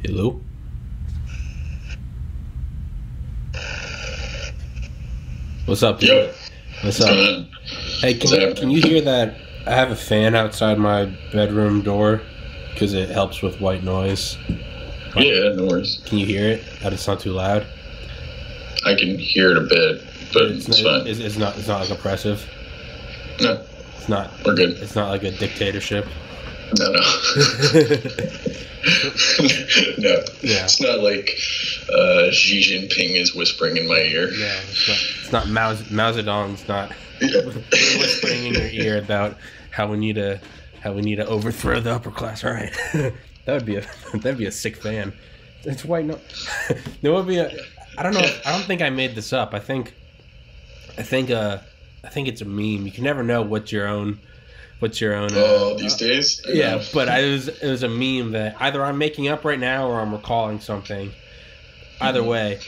Hello? What's up, dude? Yo. What's up? Hey, can you hear that? I have a fan outside my bedroom door because it helps with white noise. Yeah, no worries. Can you hear it? That it's not too loud? I can hear it a bit, but it's fine. It's not like oppressive? No. It's not. We're good. It's not like a dictatorship? No. No. Yeah. It's not like Xi Jinping is whispering in my ear. Yeah, it's not Mao Zedong's not whispering in your ear about how we need to overthrow the upper class. All right, that'd be a sick fan. It's white. No, there would be a. I don't know. I don't think I made this up. I think it's a meme. You can never know what's your own. These days. Yeah, but it was a meme that either I'm making up right now or I'm recalling something. Either way,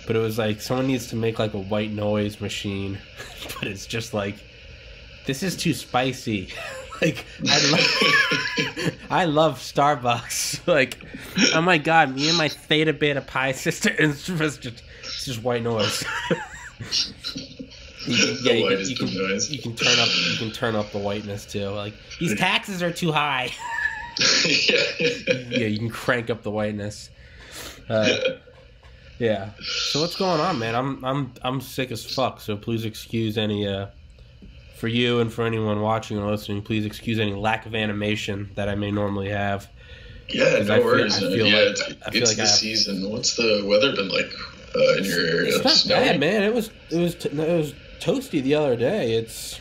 but it was like someone needs to make like a white noise machine, but it's just like this is too spicy. Like I love Starbucks. Like, oh my god, me and my Theta Beta Pi sister. It's just white noise. You can turn up the whiteness too. Like, these taxes are too high. Yeah, you can crank up the whiteness. Yeah. So what's going on, man? I'm sick as fuck. So please excuse any for you and for anyone watching or listening. Please excuse any lack of animation that I may normally have. Yeah, no worries. It's the season. What's the weather been like in your area? It's not bad, man. It was toasty the other day. It's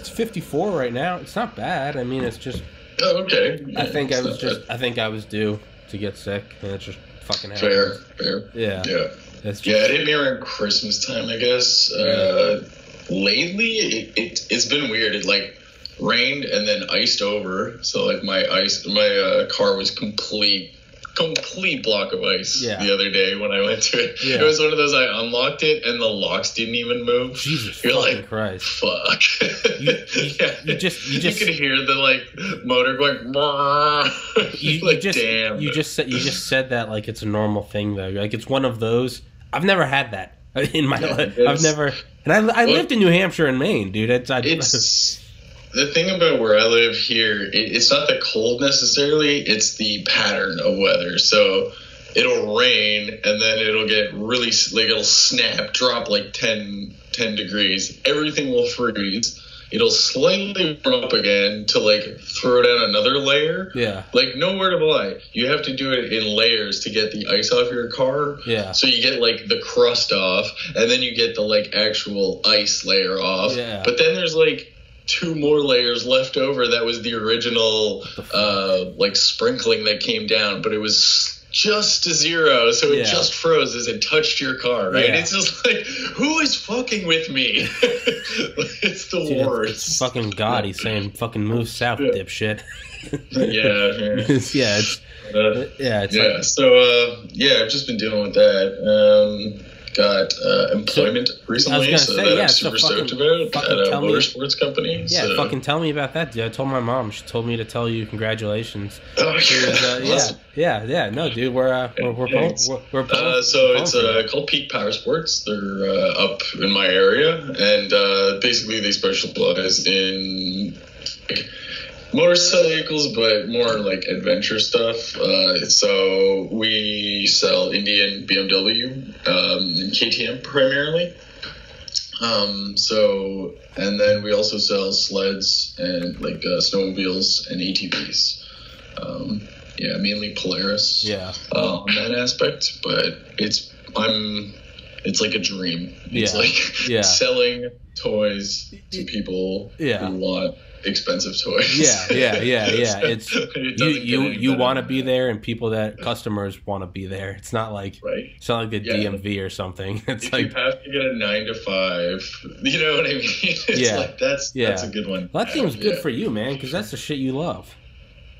54 right now. It's not bad. I mean, it's just. Oh, okay. Yeah, I think I was due to get sick, and it's just fucking fair. Yeah. It hit me around Christmas time, I guess. Lately, it's been weird. It like rained and then iced over. So like my car was complete block of ice the other day when I went to it. Yeah. It was one of those, I unlocked it and the locks didn't even move. Jesus, you're like, Christ. Fuck. You just you could hear the like motor going. Damn. You just said that like it's a normal thing though. Like, it's one of those. I've never had that in my life. I've never. And I lived in New Hampshire and Maine, dude. It's the thing about where I live here, it's not the cold necessarily, it's the pattern of weather. So it'll rain and then it'll get really, like, it'll snap, drop like 10 degrees. Everything will freeze. It'll slightly warm up again to like throw down another layer. Yeah. Like, nowhere to lie. You have to do it in layers to get the ice off your car. Yeah. So you get like the crust off and then you get the like actual ice layer off. Yeah. But then there's like 2 more layers left over. That was the original like sprinkling that came down, but it was just to zero, so it just froze as it touched your car, right? Yeah. It's just like, who is fucking with me? It's the worst. It's fucking God. He's saying fucking move south, dipshit. I've just been dealing with that. Got employment recently, I'm super stoked about at a motorsports company. Yeah, fucking tell me about that, dude. I told my mom. She told me to tell you congratulations. Oh, awesome. Yeah. No, dude, we're pumped. So it's called Peak Power Sports. They're up in my area, and basically they specialize in motorcycles, but more like adventure stuff. So we sell Indian, BMW, and KTM primarily. And then we also sell sleds and like snowmobiles and ATVs. Mainly Polaris. Yeah. On that aspect, but it's like a dream. It's like selling toys to people who want expensive toys. Yeah. It's you want to be there, and people that customers want to be there. It's not like it's not like the DMV or something. It's if like you have to get a 9 to 5. You know what I mean? It's like that's a good one. Well, that seems good for you, man, because that's the shit you love.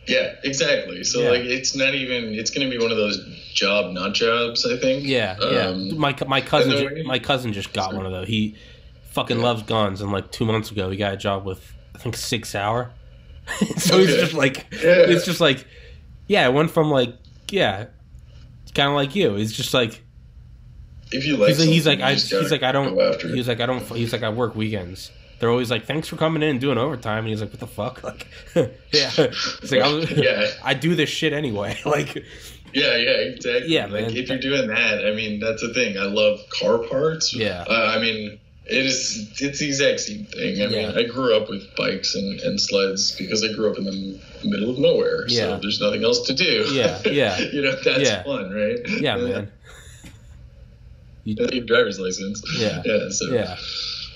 Yeah, exactly. So like, it's not even. It's going to be one of those not jobs. I think. Yeah. My cousin just got one of those. He fucking loves guns, and like 2 months ago, he got a job with, I think, 6 Sauer. So it's just like, it went from like, kind of like you. He's just like, if you like, he's like I work weekends. They're always like, thanks for coming in and doing overtime. And he's like, what the fuck? Like, yeah. It's like, I do this shit anyway. Like, yeah, exactly. Yeah, like, man. if you're doing that, I mean, that's the thing. I love car parts. Yeah. I mean, it's the exact same thing. I mean, I grew up with bikes and sleds because I grew up in the middle of nowhere. Yeah. So there's nothing else to do. Yeah. You know, that's fun, right? Yeah, man. You need a driver's license. Yeah. So. Yeah.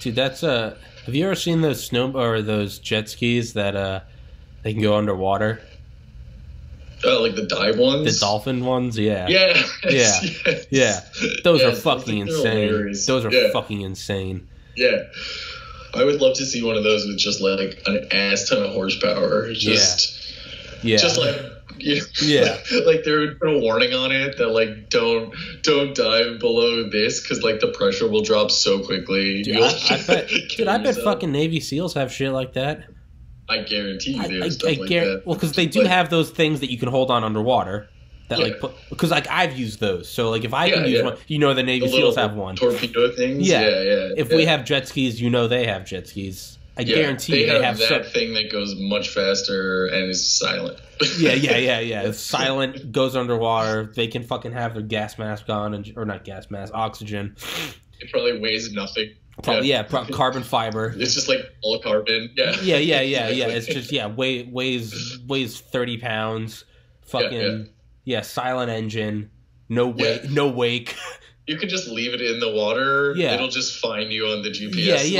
Dude, that's have you ever seen those those jet skis that they can go underwater? Oh, like the dive ones? The dolphin ones? Yeah. Yeah. Yeah. Those are fucking insane. Hilarious. Those are fucking insane. Yeah. I would love to see one of those with just like an ass ton of horsepower. Just like, like they would put a warning on it that like don't dive below this because like the pressure will drop so quickly. Dude, I bet fucking Navy SEALs have shit like that. I guarantee you do. Well, because they do have those things that you can hold on underwater. That because like I've used those. So like if I can use one, you know, the Navy SEAls have one. Torpedo things. Yeah. If we have jet skis, you know they have jet skis. I guarantee they have that thing that goes much faster and is silent. Yeah. It's silent, goes underwater. They can fucking have their gas mask on, or not gas mask, oxygen. It probably weighs nothing. Probably, carbon fiber. It's just like all carbon. Yeah. It's just weighs 30 pounds. Fucking silent engine. No wake. You could just leave it in the water. Yeah. It'll just find you on the GPS.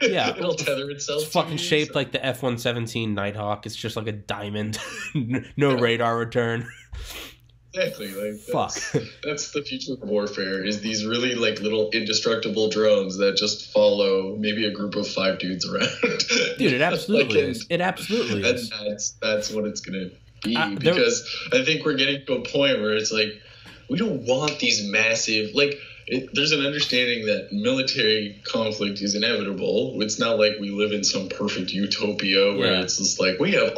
Yeah. It'll tether itself. It's fucking shaped like the F-117 Nighthawk. It's just like a diamond. No radar return. Exactly. Like that's the future of warfare, is these really like little indestructible drones that just follow maybe a group of 5 dudes around. Dude, it absolutely is. It absolutely is. And that's what it's gonna be, because I think we're getting to a point where it's like we don't want these massive there's an understanding that military conflict is inevitable. It's not like we live in some perfect utopia where it's just like we have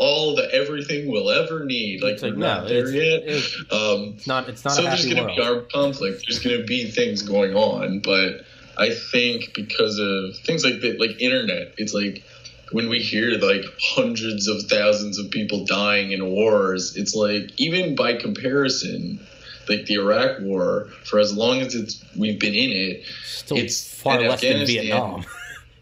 everything we'll ever need. Like, we're not there yet. It's not. So there's going to be armed conflict. There's going to be things going on, but I think because of things like that, like internet, it's like when we hear like hundreds of thousands of people dying in wars, it's like even by comparison, like the Iraq War, for as long as we've been in it, it's far less than Vietnam.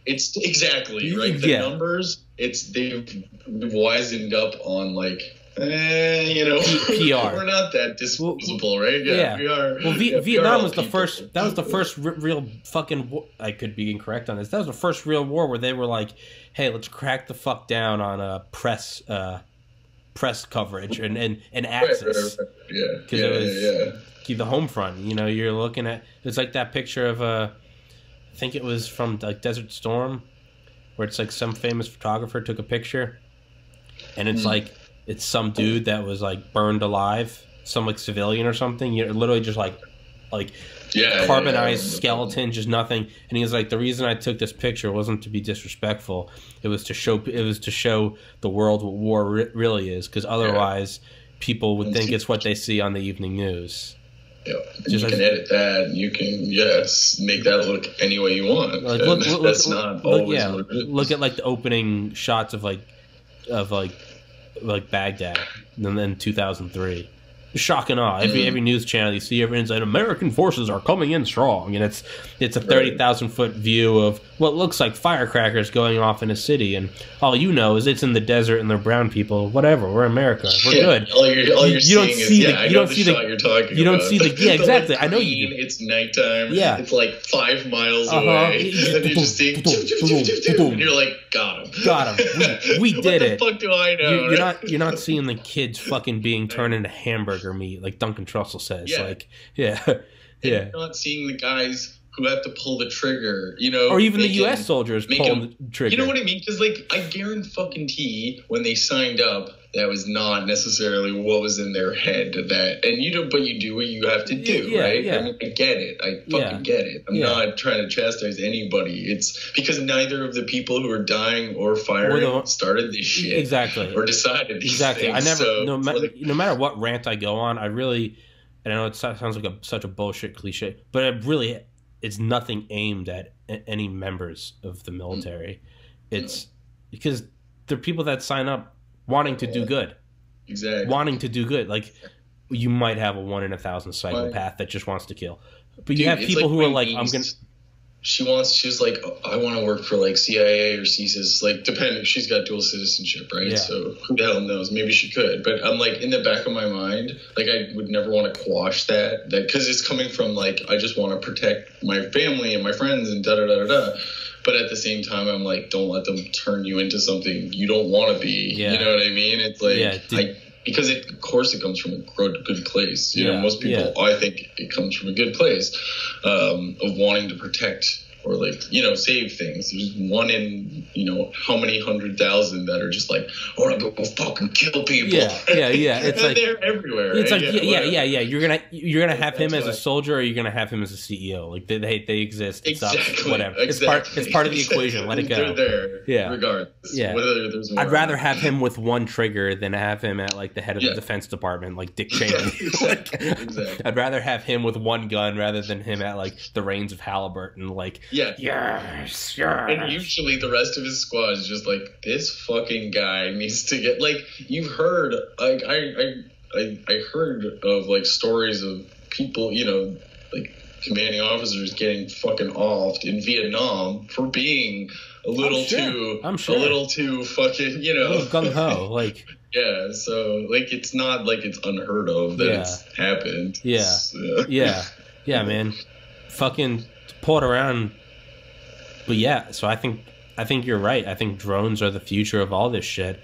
It's exactly right. The numbers, we've wisened up on like, PR. We're not that disposable, right? Yeah, we are. Well, Vietnam was the first. That was the first real fucking war. I could be incorrect on this. That was the first real war where they were like, "Hey, let's crack the fuck down on a press coverage and access." Because it was the home front. You know, you're looking at, it's like that picture of I think it was from like Desert Storm, where it's like some famous photographer took a picture, and it's like it's some dude that was like burned alive, some like civilian or something. You're literally just like carbonized skeleton, just nothing. And he was like, the reason I took this picture wasn't to be disrespectful. It was to show the world what war really is, because otherwise people would think it's what they see on the evening news. Yeah, and you can edit that, and you can make that look any way you want. Like, that's not always what it is. Look at like the opening shots of Baghdad, and then 2003. Shock and awe. Every news channel you see, everyone's like, American forces are coming in strong, and it's a 30,000-foot view of what looks like firecrackers going off in a city, and all you know is it's in the desert and they're brown people. Whatever, we're America, we're good. All you're seeing is you don't see the shot you're talking about. You don't see the exactly. I know you do. It's nighttime. Yeah, it's like 5 miles away, and you're just seeing, and you're like, got him. We did it. What the fuck do I know? You're not seeing the kids fucking being turned into hamburger meat, like Duncan Trussell says. You're not seeing the guys who have to pull the trigger, or even the U.S. soldiers pulling the trigger. You know what I mean? Because I guarantee when they signed up, that was not necessarily what was in their head. But you do what you have to do, right? Yeah. I mean, I get it. I fucking get it. I'm not trying to chastise anybody. It's because neither of the people who are dying or firing started this shit, exactly, or decided these things. I never, no matter what rant I go on, I really and I know it sounds like such a bullshit cliche, but it really, it's nothing aimed at any members of the military. It's because they're people that sign up wanting to do good. Exactly. Wanting to do good. Like, you might have a 1 in 1,000 psychopath that just wants to kill. But you have people who are like, I'm going to... She was like, I want to work for like CIA or CSIS, like depending. She's got dual citizenship, right? Yeah. So who the hell knows? Maybe she could. But I'm like, in the back of my mind, like I would never want to quash that because it's coming from like, I just want to protect my family and my friends and da da da da da. But at the same time, I'm like, don't let them turn you into something you don't want to be. Yeah. You know what I mean? It's like, because of course it comes from a good place. You know, most people, I think it comes from a good place of wanting to protect or like, you know, save things. There's one in, you know, how many 100,000 that are just like, I want to go fucking kill people. Yeah. It's like they're everywhere. It's right? like You're gonna have him as a soldier, or you're gonna have him as a CEO. Like they exist. Exactly. Whatever. Exactly. It's part of the equation. Let it go. They're there. Regardless. Yeah. Whether there's more. I'd rather have him with one trigger than have him at like the head of the Defense Department, like Dick Cheney. Exactly. I'd rather have him with one gun rather than him at like the reins of Halliburton. Like, yes. And usually the rest of his squad is just like, this fucking guy needs to get, like, you've heard, like, I heard of like stories of people, you know, like commanding officers getting fucking offed in Vietnam for being a little too fucking, you know, gung ho, like. Yeah, so like it's not like it's unheard of that it's happened. Yeah, man, fucking pull it around. But yeah, so I think you're right. I think drones are the future of all this shit.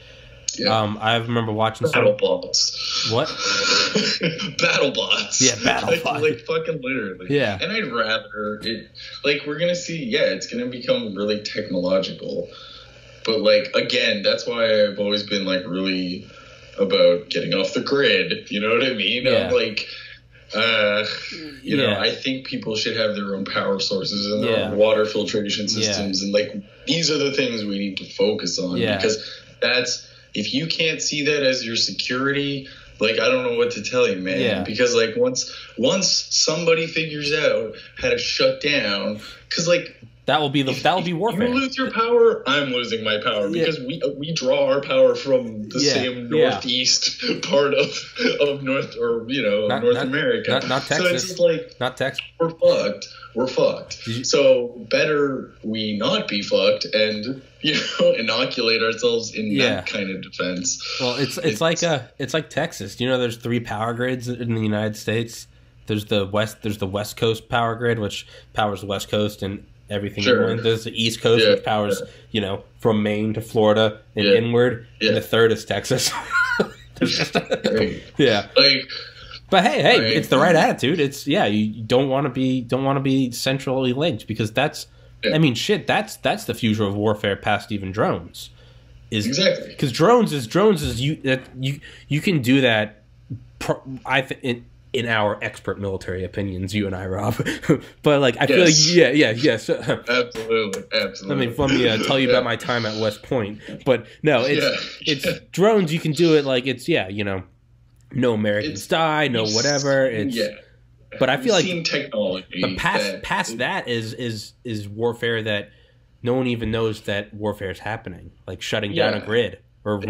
Yeah. I remember watching BattleBots. What? BattleBots. Yeah, BattleBots. Like fucking literally. Yeah. And I'd rather it. Like we're gonna see. Yeah, it's gonna become really technological. But like again, that's why I've always been like really about getting off the grid. You know what I mean? Yeah. I'm like, you know, I think people should have their own power sources and their own water filtration systems, and like these are the things we need to focus on because that's if you can't see that as your security. Like, I don't know what to tell you, man. Yeah. Because, like, once somebody figures out how to shut down, because, like, that will be warfare. You lose your power, I'm losing my power because we draw our power from the same northeast part of North North America. Not Texas. So it's just like not Texas. We're fucked. So better we not be fucked and inoculate ourselves in that kind of defense. Well, it's like Texas. You know, there's 3 power grids in the United States. There's the West Coast power grid, which powers the West Coast and everything. Sure. There's the East Coast, which powers from Maine to Florida and inward. And the third is Texas. Like. But hey, it's the right attitude. It's you don't want to be centrally linked because that's I mean shit. That's the future of warfare past even drones. Exactly because drones is you can do that. In our expert military opinions, you and I, Rob, but like I feel like so, absolutely. Let me tell you about my time at West Point. But no, it's drones. You can do it like it's no Americans die, no whatever. But I feel like technology. But past that is warfare that no one even knows that warfare is happening, like shutting down a grid or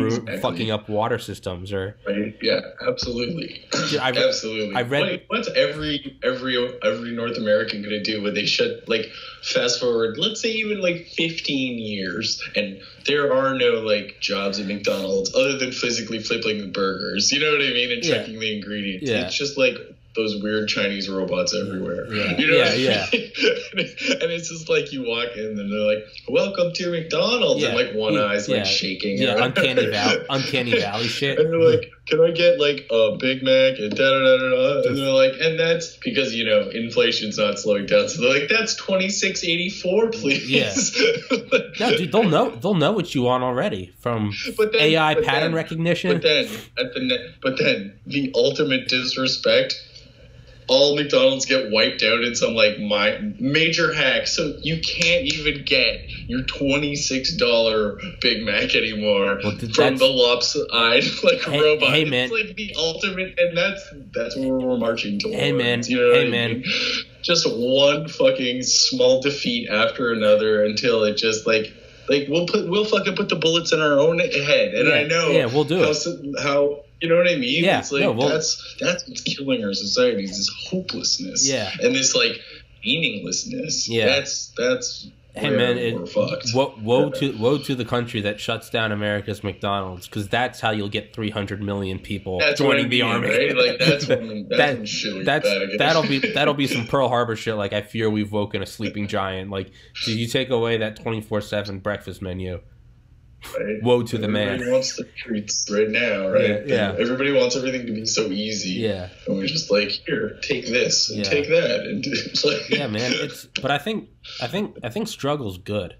fucking up water systems or. Right. Yeah. Absolutely. Absolutely. I read. What's every North American gonna do when they shut like fast forward? Let's say even like 15 years, and there are no like jobs at McDonald's other than physically flipping the burgers. You know what I mean? And checking the ingredients. Yeah. It's just like those weird Chinese robots everywhere. Yeah. You know what I mean? And it's just like you walk in and they're like, "Welcome to McDonald's," and like one eye's like shaking. Yeah, uncanny valley shit. And they're like, "Can I get like a Big Mac and da da da da?" And they're like, and that's because inflation's not slowing down. So they're like, "That's $26.84, please." Yeah. No, dude, they'll know what you want already from AI pattern recognition. But then the ultimate disrespect. all McDonald's get wiped out in some like major hack, so you can't even get your $26 Big Mac anymore from the lopsided robot. Hey man, it's like the ultimate, and that's where we're marching towards. Hey man, you know what I mean? Just one fucking small defeat after another until it just like we'll fucking put the bullets in our own head, and I know we'll do how. You know what I mean? Yeah, it's like that's what's killing our society, is this hopelessness. Yeah. And this like meaninglessness. Yeah. That's hey man, we're fucked. Woe to the country that shuts down America's McDonald's, because that's how you'll get 300 million people joining the army. Right? Like that's shit that'll be some Pearl Harbor shit. Like, I fear we've woken a sleeping giant. Like, did you take away that 24/7 breakfast menu? Right. Woe to the man. Everybody wants the treats right now, right? Yeah. Everybody wants everything to be so easy. Yeah. And we're just like, here, take this and take that, and it's like, yeah, man. But I think struggle's good.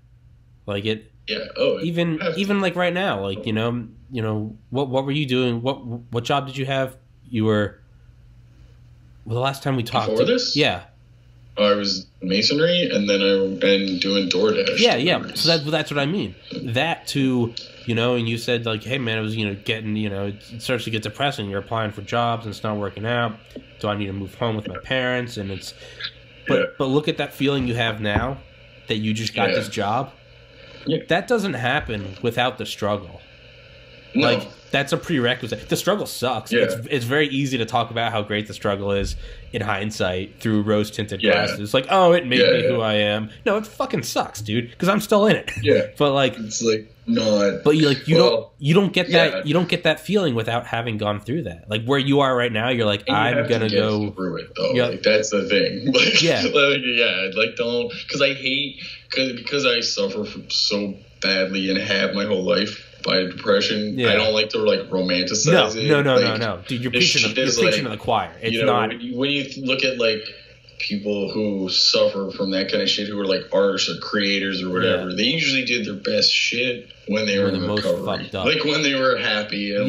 Like it. Yeah. Oh. Even like right now, like you know what were you doing? What job did you have? You were. Well, the last time we talked. Before this? Yeah. I was masonry, and then and doing DoorDash. Yeah. So that's what I mean. That too, and you said like, hey man, it was getting it starts to get depressing. You're applying for jobs and it's not working out. Do I need to move home with my parents? And it's, but look at that feeling you have now that you just got this job. Yeah. That doesn't happen without the struggle. No. Like, that's a prerequisite. The struggle sucks. Yeah. It's very easy to talk about how great the struggle is in hindsight through rose-tinted glasses. It's like, oh, it made me who I am. No, it fucking sucks, dude, because I'm still in it. Yeah. But like, it's like not. But you don't get that. You don't get that feeling without having gone through that. Like where you are right now, you're like, I'm gonna go through it though. Yeah. Like that's the thing. Like, like don't, because I hate because I suffer from so badly and have my whole life by depression. I don't like to like romanticize it. No. Dude, you're preaching to the choir. It's not. When you look at like people who suffer from that kind of shit, who are like artists or creators or whatever, they usually did their best shit when they were in recovery, like when they were happy and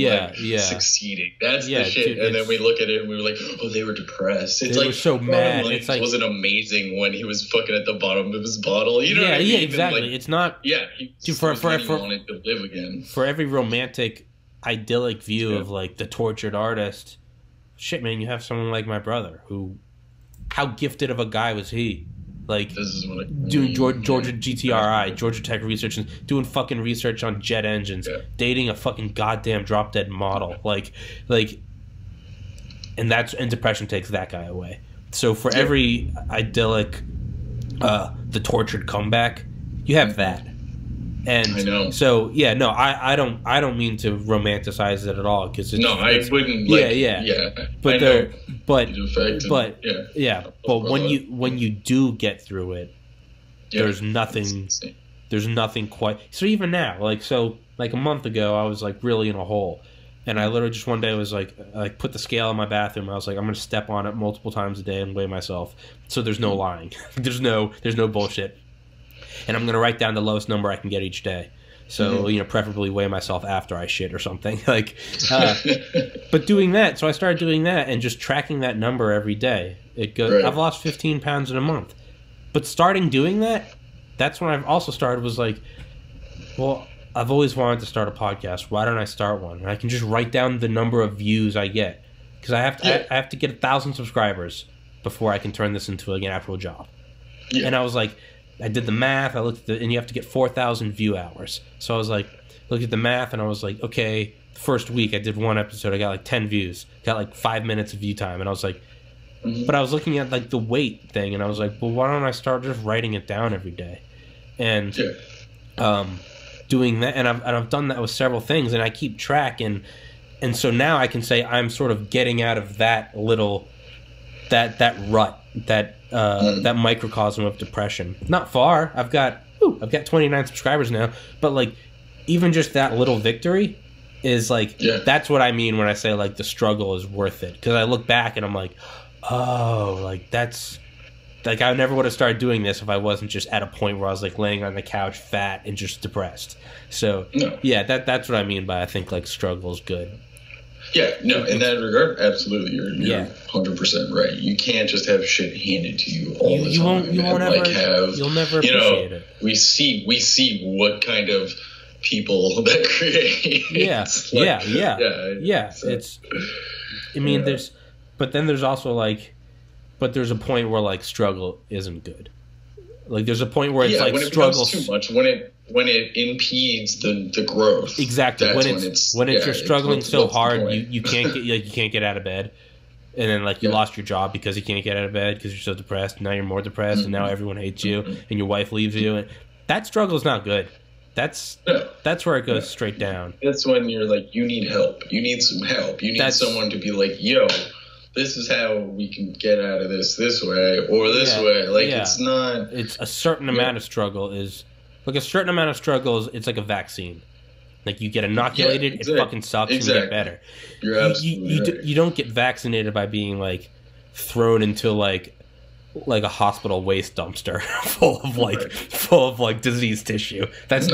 succeeding. That's the shit. Dude, and then we look at it and we were like, oh, they were depressed. It's like, so mad. It's like, wasn't amazing when he was fucking at the bottom of his bottle. You know what I mean? Yeah, exactly. Like, it's not. Yeah, he wanted to live again. For every romantic, idyllic view of like the tortured artist, shit, man, you have someone like my brother who. How gifted of a guy was he? Like, doing Georgia GTRI, Georgia Tech research, and doing fucking research on jet engines, dating a fucking goddamn drop dead model, like, and depression takes that guy away. So for every idyllic, the tortured comeback, you have that. And I know. So I don't mean to romanticize it at all, because I wouldn't. But when you do get through it, there's nothing quite. So even now, like a month ago, I was like really in a hole, and I literally just one day was like put the scale in my bathroom. I was like, I'm gonna step on it multiple times a day and weigh myself. So there's no lying. there's no bullshit. And I'm going to write down the lowest number I can get each day. So, preferably weigh myself after I shit or something. Like, but doing that, so I started doing that and just tracking that number every day. It goes. Right. I've lost 15 pounds in a month. But starting doing that, that's when I've also started was like, well, I've always wanted to start a podcast. Why don't I start one? And I can just write down the number of views I get. Because I have to get 1,000 subscribers before I can turn this into an actual job. Yeah. And I was like, I did the math. I looked at and you have to get 4,000 view hours. So I was like, looked at the math, and I was like, okay, the first week I did one episode, I got like 10 views, got like 5 minutes of view time, and I was like, but I was looking at like the weight thing, and I was like, well, why don't I start just writing it down every day, and doing that, and I've done that with several things, and I keep track, and so now I can say I'm sort of getting out of that little that rut, that microcosm of depression. Not far. I've got 29 subscribers now, but like even just that little victory is like that's what I mean when I say like the struggle is worth it, because I look back and I'm like, oh, like that's like I never would have started doing this if I wasn't just at a point where I was like laying on the couch fat and just depressed. So that's what I mean by I think like struggle is good. Yeah, no, in that regard, absolutely, you're 100% right. You can't just have shit handed to you all the time. You'll never appreciate it. We see what kind of people that create. Yeah. So, it's. I mean, there's also like, but there's a point where like struggle isn't good. Like there's a point where it's like when it struggle becomes too much, when it impedes the growth. Exactly. When you're struggling so hard, you can't get out of bed, and then like you lost your job because you can't get out of bed because you're so depressed. And now you're more depressed, and now everyone hates you, and your wife leaves you, and that struggle is not good. That's where it goes straight down. That's when you're like, you need help. You need some help. You need someone to be like, yo, this is how we can get out of this way or this way. Like it's not. It's a certain amount of struggle is like a certain amount of struggle is it's like a vaccine. Like you get inoculated, it fucking sucks, and you get better. You're absolutely right. You don't get vaccinated by being like thrown into like a hospital waste dumpster full of like diseased tissue. That's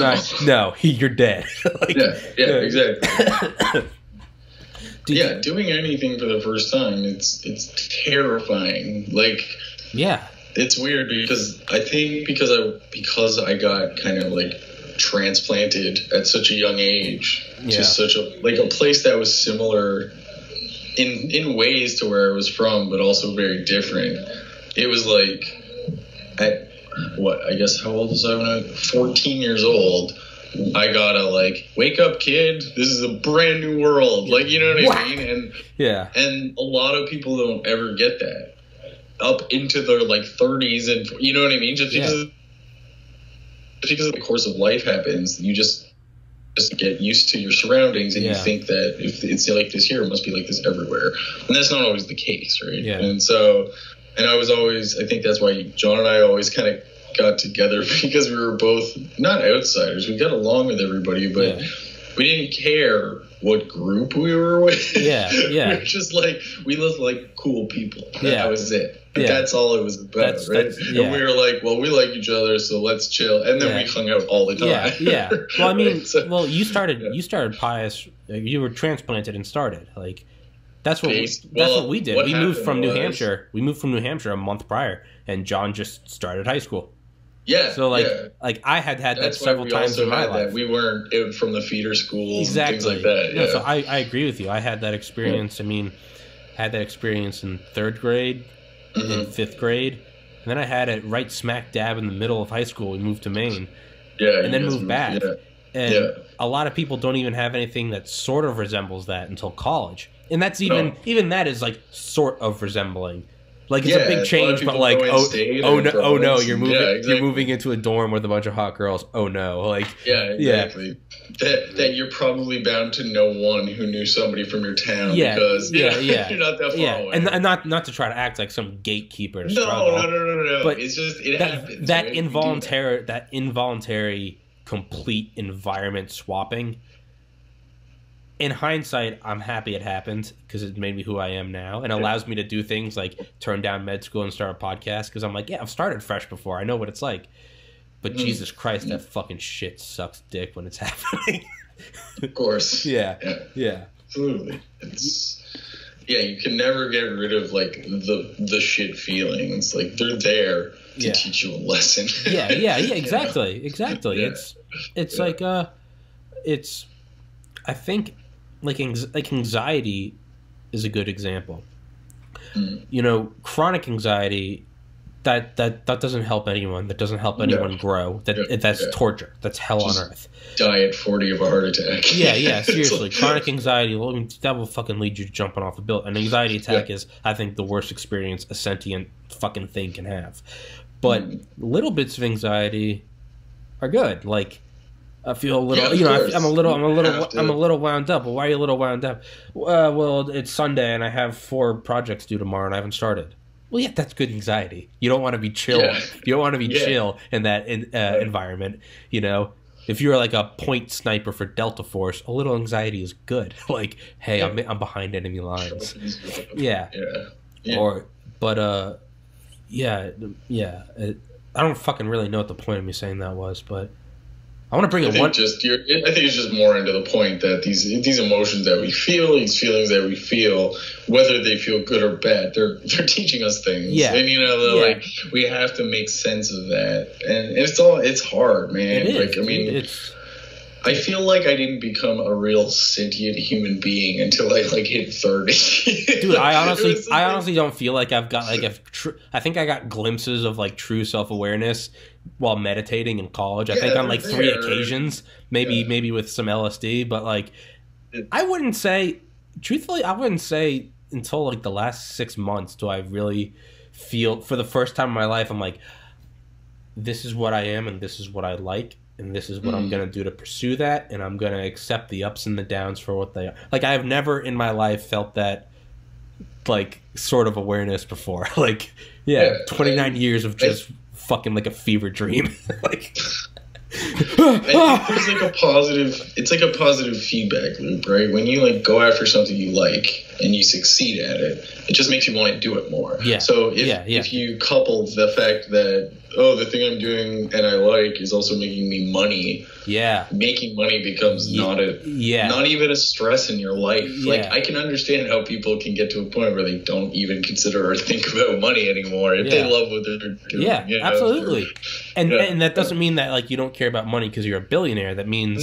you're dead. Like, exactly. Doing anything for the first time, it's terrifying. Like, it's weird because I think because I got kind of like transplanted at such a young age to such a place that was similar in ways to where I was from, but also very different. It was like at how old was I when I was 14 years old? I gotta like, wake up, kid. This is a brand new world. Like, you know what I mean? And a lot of people don't ever get that up into their like 30s, and you know what I mean? Just because the course of life happens, you just get used to your surroundings, and you think that if it's like this here, it must be like this everywhere, and that's not always the case, right? And I think that's why John and I always kind of got together, because we were both not outsiders. We got along with everybody, but we didn't care what group we were with. We were just like, we looked like cool people. That was it. That's all it was about, right? And we were like, well, we like each other, so let's chill. And then we hung out all the time. Well, I mean, you started Pius. You were transplanted and started like. That's what we did. We moved from New Hampshire. We moved from New Hampshire a month prior, and John just started high school. So like I had that several times in my life. We weren't out from the feeder schools, and things like that. No, so I agree with you. I had that experience. I mean, had that experience in 3rd grade, in 5th grade, and then I had it right smack dab in the middle of high school. We moved to Maine, and then moved back. And a lot of people don't even have anything that sort of resembles that until college. And that's even that is like sort of resembling. Like it's a big change, but like oh no, you're moving into a dorm with a bunch of hot girls. Oh no, like exactly. That you're probably bound to know one who knew somebody from your town because you're not that far away. And not to try to act like some gatekeeper. No. But it's just it happens. That involuntary complete environment swapping. In hindsight, I'm happy it happened because it made me who I am now and allows me to do things like turn down med school and start a podcast because I'm like, I've started fresh before. I know what it's like. But Jesus Christ, that fucking shit sucks dick when it's happening. Of course. Yeah. Absolutely. You can never get rid of like the shit feelings. Like they're there to teach you a lesson. Exactly. It's like I think like anxiety is a good example. You know, chronic anxiety that doesn't help anyone. That doesn't help anyone grow. That's torture. That's hell on earth. Die at 40 of a heart attack. Seriously. Chronic anxiety, that will fucking lead you to jumping off a building. An anxiety attack is, I think, the worst experience a sentient fucking thing can have. But little bits of anxiety are good. Like, I feel a little, I'm a little wound up. Well, why are you a little wound up? Well, it's Sunday and I have 4 projects due tomorrow and I haven't started. Well, that's good anxiety. You don't want to be chill. You don't want to be chill in that environment. You know, if you're like a point sniper for Delta Force, a little anxiety is good. Like, hey, I'm behind enemy lines. I don't fucking really know what the point of me saying that was, but I want to bring I think it's just more into the point that these emotions that we feel, these feelings that we feel, whether they feel good or bad, they're teaching us things. Yeah. And like we have to make sense of that. And it's hard, man. It is. Like, I mean, I feel like I didn't become a real sentient human being until I like hit 30. Dude, I honestly don't feel like I've got like I think I got glimpses of like true self-awareness while meditating in college. I think on like 3 occasions, maybe with some LSD, but like I wouldn't say until like the last 6 months do I really feel, for the first time in my life, I'm like, this is what I am and this is what I like. And this is what I'm going to do to pursue that, and I'm going to accept the ups and the downs for what they are. Like, I have never in my life felt that, like, sort of awareness before. Like, 29 years of just fucking, like, a fever dream. Like... I think it's like a positive feedback loop, right? When you, like, go after something you like and you succeed at it, it just makes you want to do it more. Yeah. So if you couple the fact that, the thing I'm doing and I like is also making me money. Yeah. Making money becomes not even a stress in your life. Yeah. Like, I can understand how people can get to a point where they don't even consider or think about money anymore if they love what they're doing. Yeah, absolutely. And that doesn't mean that like you don't care about money because you're a billionaire. That means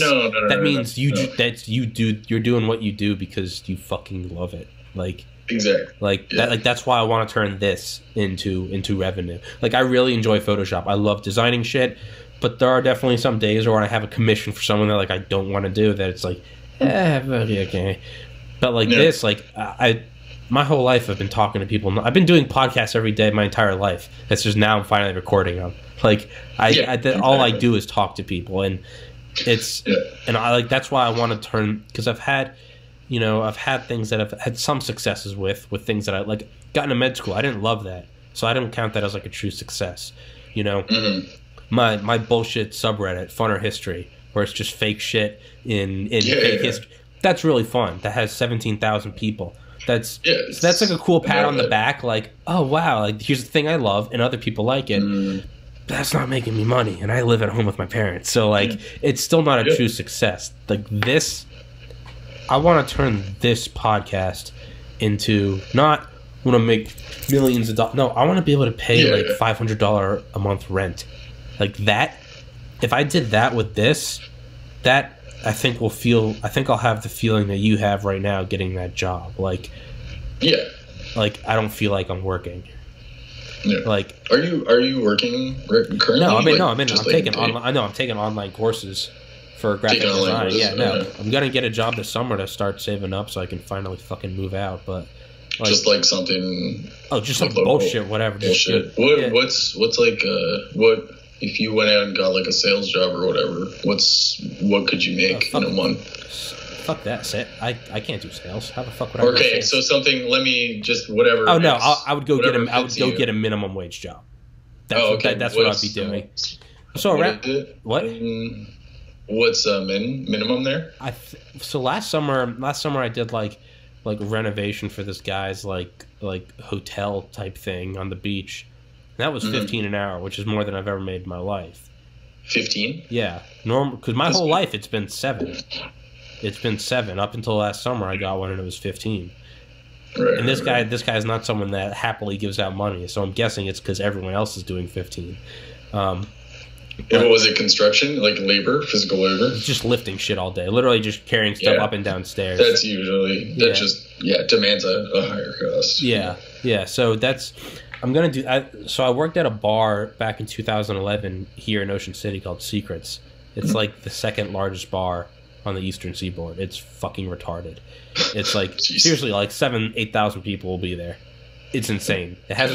you're doing what you do because you fucking love it. Like, exactly. Like that's why I want to turn this into revenue. Like, I really enjoy Photoshop. I love designing shit, but there are definitely some days where I have a commission for someone that like I don't want to do, that it's like, okay. But like this, like my whole life I've been talking to people. I've been doing podcasts every day my entire life. It's just now I'm finally recording them. Like all I do is talk to people, and it's and I like that's why I want to turn, because I've had things that I've had some successes with things that I like. Got into med school, I didn't love that, so I don't count that as like a true success. My bullshit subreddit, Funner History, where it's just fake shit in fake history. That's really fun. That has 17,000 people. That's like a cool pat on the back. Like, oh wow, like here's the thing I love, and other people like it. That's not making me money, and I live at home with my parents, so like it's still not a true success. Like this, I want to turn this podcast into not want to make millions of dollars. No, I want to be able to pay like $500 a month rent. Like that, if I did that with this, that I think I'll have the feeling that you have right now getting that job. Like, like I don't feel like I'm working. Yeah. Like, are you working currently? No, I'm taking online courses for graphic design. I'm gonna get a job this summer to start saving up so I can finally fucking move out. But like, just like something. Oh, just some bullshit, whatever. Bullshit. What's like what if you went out and got like a sales job or whatever? What could you make in a month? Fuck that. I can't do sales. How the fuck would I? Okay, so something. Let me just whatever. Oh no, I would go get a minimum wage job. That's what I'd be doing. So what? What's minimum there? So last summer I did like renovation for this guy's like hotel type thing on the beach. And that was $15 an hour, which is more than I've ever made in my life. 15? Yeah, normal, because my whole life it's been 7. It's been 7 up until last summer. I got one and it was 15. Right, and this guy is not someone that happily gives out money, so I'm guessing it's because everyone else is doing 15. And was it construction, like labor, physical labor? Just lifting shit all day, literally just carrying stuff up and down stairs. That's usually demands a higher cost. Yeah. So that's I'm gonna do. So I worked at a bar back in 2011 here in Ocean City called Secrets. It's like the second largest bar on the Eastern Seaboard. It's fucking retarded. It's like seriously, like 8,000 people will be there. It's insane. It has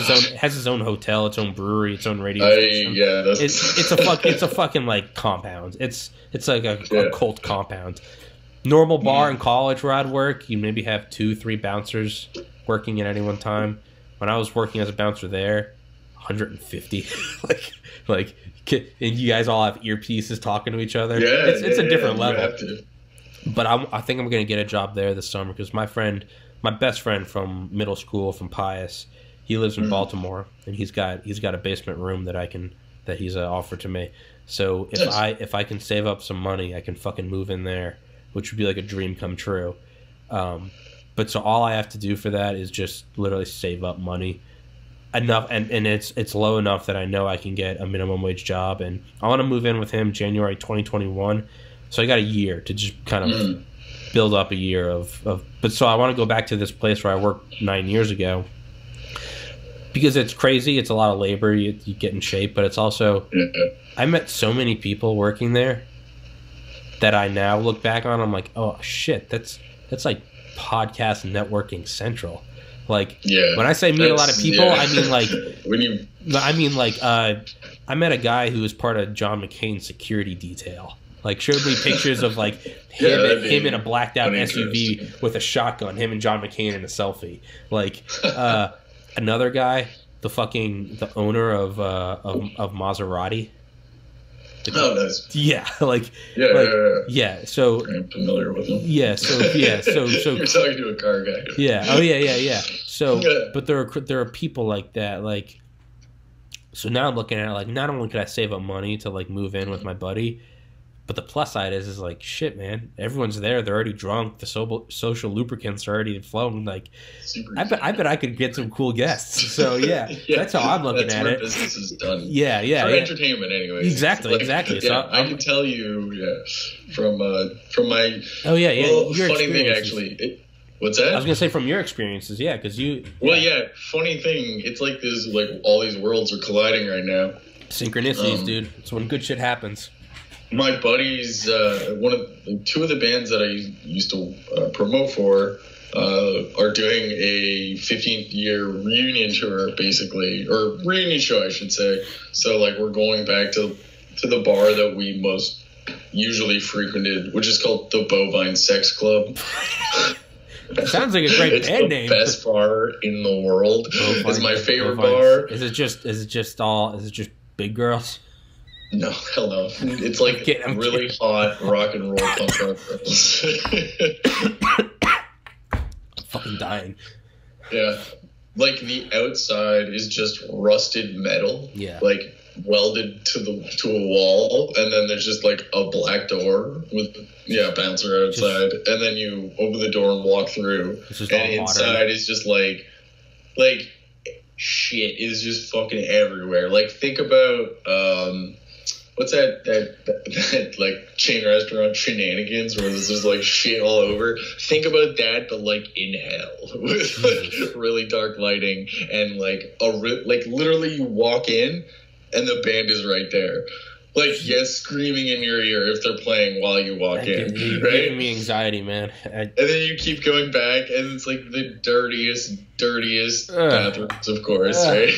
its own hotel, its own brewery, its own radio station. It's a fucking like compound. It's like a cult compound. Normal bar in college where I'd work, you maybe have 2-3 bouncers working at any one time. When I was working as a bouncer there, 150. like and you guys all have earpieces talking to each other. It's a different level. But I think I'm gonna get a job there this summer because my best friend from middle school from Pius, he lives in Baltimore, and he's got a basement room that I can that he's offered to me. So if I can save up some money, I can fucking move in there, which would be like a dream come true. But so all I have to do for that is just literally save up money enough, and it's low enough that I know I can get a minimum wage job, and I want to move in with him January 2021. So I got a year to just kind of build up a year of. But so I want to go back to this place where I worked 9 years ago, because it's crazy. It's a lot of labor. You get in shape, but it's also I met so many people working there that I now look back on. I'm like, oh shit, that's like podcast networking central. Like, when I say meet a lot of people, I mean like I met a guy who was part of John McCain's security detail. Like, showed me pictures of like him in a blacked out SUV with a shotgun, him and John McCain in a selfie. Like, another guy, the owner of Maserati. Oh, nice. Yeah, like yeah. So I'm familiar with him. Yeah, so you're talking to a car guy. Yeah. Oh yeah. So, but there are people like that. Like, so now I'm looking at it like, not only could I save up money to like move in with my buddy, but the plus side is like, shit, man, everyone's there. They're already drunk. The social lubricants are already flowing. Like, I bet I could get some cool guests. So yeah, that's how I'm looking at it. Business is done. Yeah. For entertainment, anyways. Exactly. Yeah, So I can tell you, from my. Oh yeah. Well, funny thing actually. What's that? I was gonna say from your experiences, yeah, because you. Well, yeah. Funny thing, it's like this. Like all these worlds are colliding right now. Synchronicities, dude. It's when good shit happens. My buddies, two of the bands that I used to promote for are doing a 15th year reunion tour, basically, or reunion show, I should say. So, like, we're going back to the bar that we most usually frequented, which is called the Bovine Sex Club. Sounds like a great band name. The best bar in the world. It's my favorite bar. Is it just big girls? No, hell no. It's like really hot rock and roll punk rock girls. I'm fucking dying. Yeah. Like the outside is just rusted metal. Yeah. Like welded to a wall, and then there's just like a black door with bouncer outside, and then you open the door and walk through, and inside is just like shit is just fucking everywhere. Like, think about what's that like chain restaurant Shenanigans where there's just like shit all over. Think about that, but like in hell with like really dark lighting and like literally you walk in and the band is right there. Like, screaming in your ear if they're playing while you walk in, you're right? giving me anxiety, man. And then you keep going back, and it's like the dirtiest bathrooms, of course, right?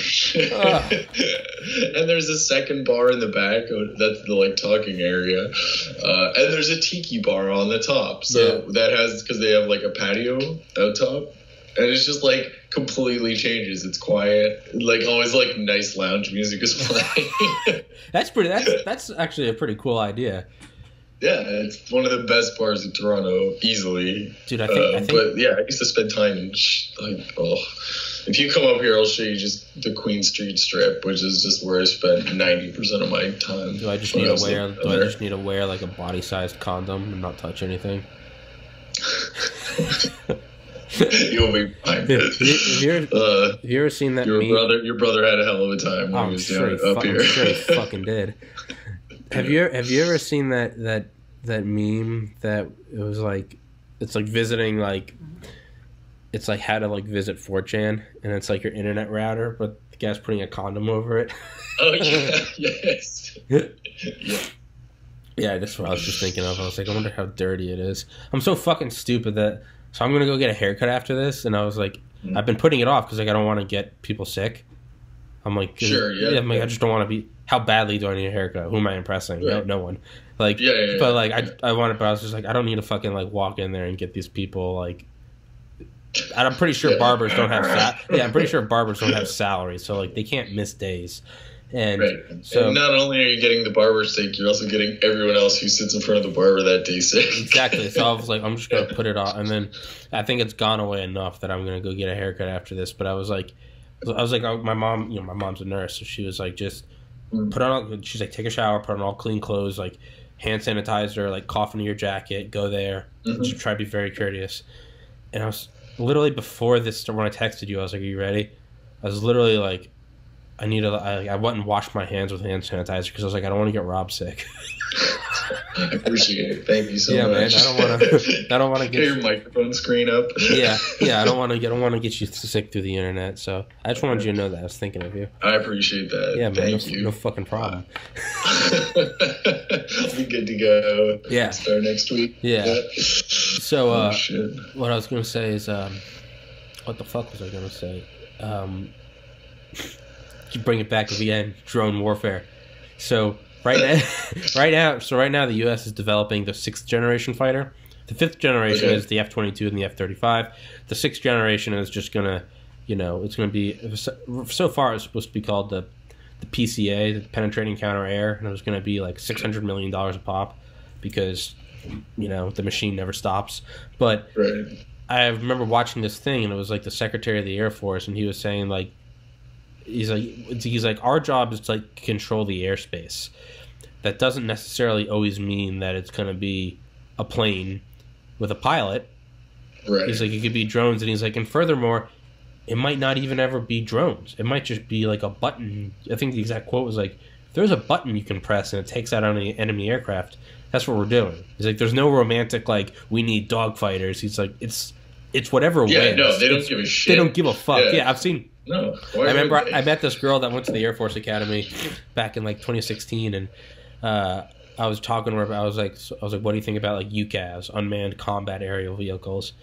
And there's a second bar in the back. That's the like talking area, and there's a tiki bar on the top. So that has, because they have like a patio out top. And it's just like completely changes. It's quiet. Like always, like nice lounge music is playing. That's actually a pretty cool idea. Yeah, it's one of the best bars in Toronto, easily. Dude, I think. But yeah, I used to spend time in if you come up here, I'll show you just the Queen Street Strip, which is just where I spent 90% of my time. Do I just need to wear like a body-sized condom and not touch anything? You'll be fine. Have you ever seen that meme? Your brother had a hell of a time when he was doing it up here. I'm sure he fucking did. Have you ever seen that meme that it was like, it's like visiting, like, it's like how to like visit 4chan, and it's like your internet router, but the guy's putting a condom over it. Oh yeah, yes. Yeah, that's what I was just thinking of. I was like, I wonder how dirty it is. I'm so fucking stupid that. So I'm going to go get a haircut after this. And I was like, I've been putting it off because like I don't want to get people sick. I'm like, sure, yeah. I'm like, I just don't want to be. How badly do I need a haircut? Who am I impressing? Right. No one. Like, but like I wanted, but I was just like, I don't need to fucking like walk in there and get these people like. And I'm pretty sure barbers don't have. I'm pretty sure barbers don't have salaries, so like they can't miss days. And so, and not only are you getting the barber sick, you're also getting everyone else who sits in front of the barber that day sick. Exactly. So I was like, I'm just gonna put it off, and then I think it's gone away enough that I'm gonna go get a haircut after this. But I was like, my mom's a nurse, so she was like, just put on. She's like, take a shower, put on all clean clothes, like hand sanitizer, like cough into your jacket, go there. Just try to be very courteous. And I was literally before this, when I texted you, I was like, "Are you ready?" I was literally like, I went and washed my hands with hand sanitizer because I was like, I don't want to get Rob sick. I appreciate it. Thank you so much. Man, I don't want to get your microphone screen up. yeah. I don't want to get you sick through the internet. So I just wanted you to know that I was thinking of you. I appreciate that. Yeah, man. Thank you. No fucking problem. I'll be good to go. Yeah. Start next week. Yeah. So shit. What I was gonna say is what the fuck was I gonna say? You bring it back again, drone warfare. So right now, the U.S. is developing the 6th generation fighter. The 5th generation is the F-22 and the F-35. The 6th generation is just gonna, it's gonna be, so far it's supposed to be called the PCA, the Penetrating Counter Air, and it was gonna be like $600 million a pop because, the machine never stops. But I remember watching this thing, and it was like the Secretary of the Air Force, and he was saying like, he's like, our job is to like control the airspace. That doesn't necessarily always mean that it's going to be a plane with a pilot. Right. He's like, it could be drones, and he's like, and furthermore, it might not even ever be drones. It might just be like a button. I think the exact quote was like, there's a button you can press and it takes out any enemy aircraft. That's what we're doing. He's like, there's no romantic like we need dogfighters. He's like, it's whatever wins. Yeah, no, they don't give a shit. They don't give a fuck. Yeah, I've seen. No, I remember I met this girl that went to the Air Force Academy back in like 2016, and I was talking to her. I was like, what do you think about like UCAVs, unmanned combat aerial vehicles?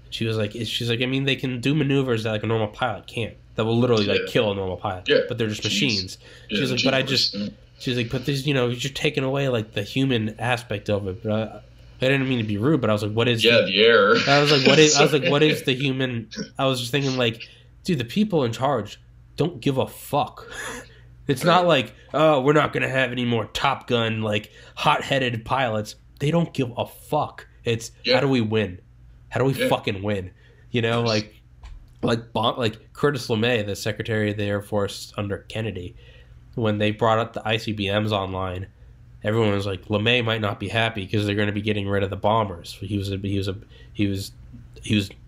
She was like, I mean, they can do maneuvers that like a normal pilot can't. That will literally like kill a normal pilot. Yeah. But they're just machines. Yeah, She's like, but she's like, but this, you're just taking away like the human aspect of it. But I didn't mean to be rude, but I was like, what is? Yeah, the air. I was like, what is? I was like, what is the human? I was just thinking like, dude, the people in charge don't give a fuck. It's not like, oh, we're not going to have any more Top Gun, like, hot-headed pilots. They don't give a fuck. It's, how do we win? How do we fucking win? Like Curtis LeMay, the Secretary of the Air Force under Kennedy, when they brought up the ICBMs online, everyone was like, LeMay might not be happy because they're going to be getting rid of the bombers. He was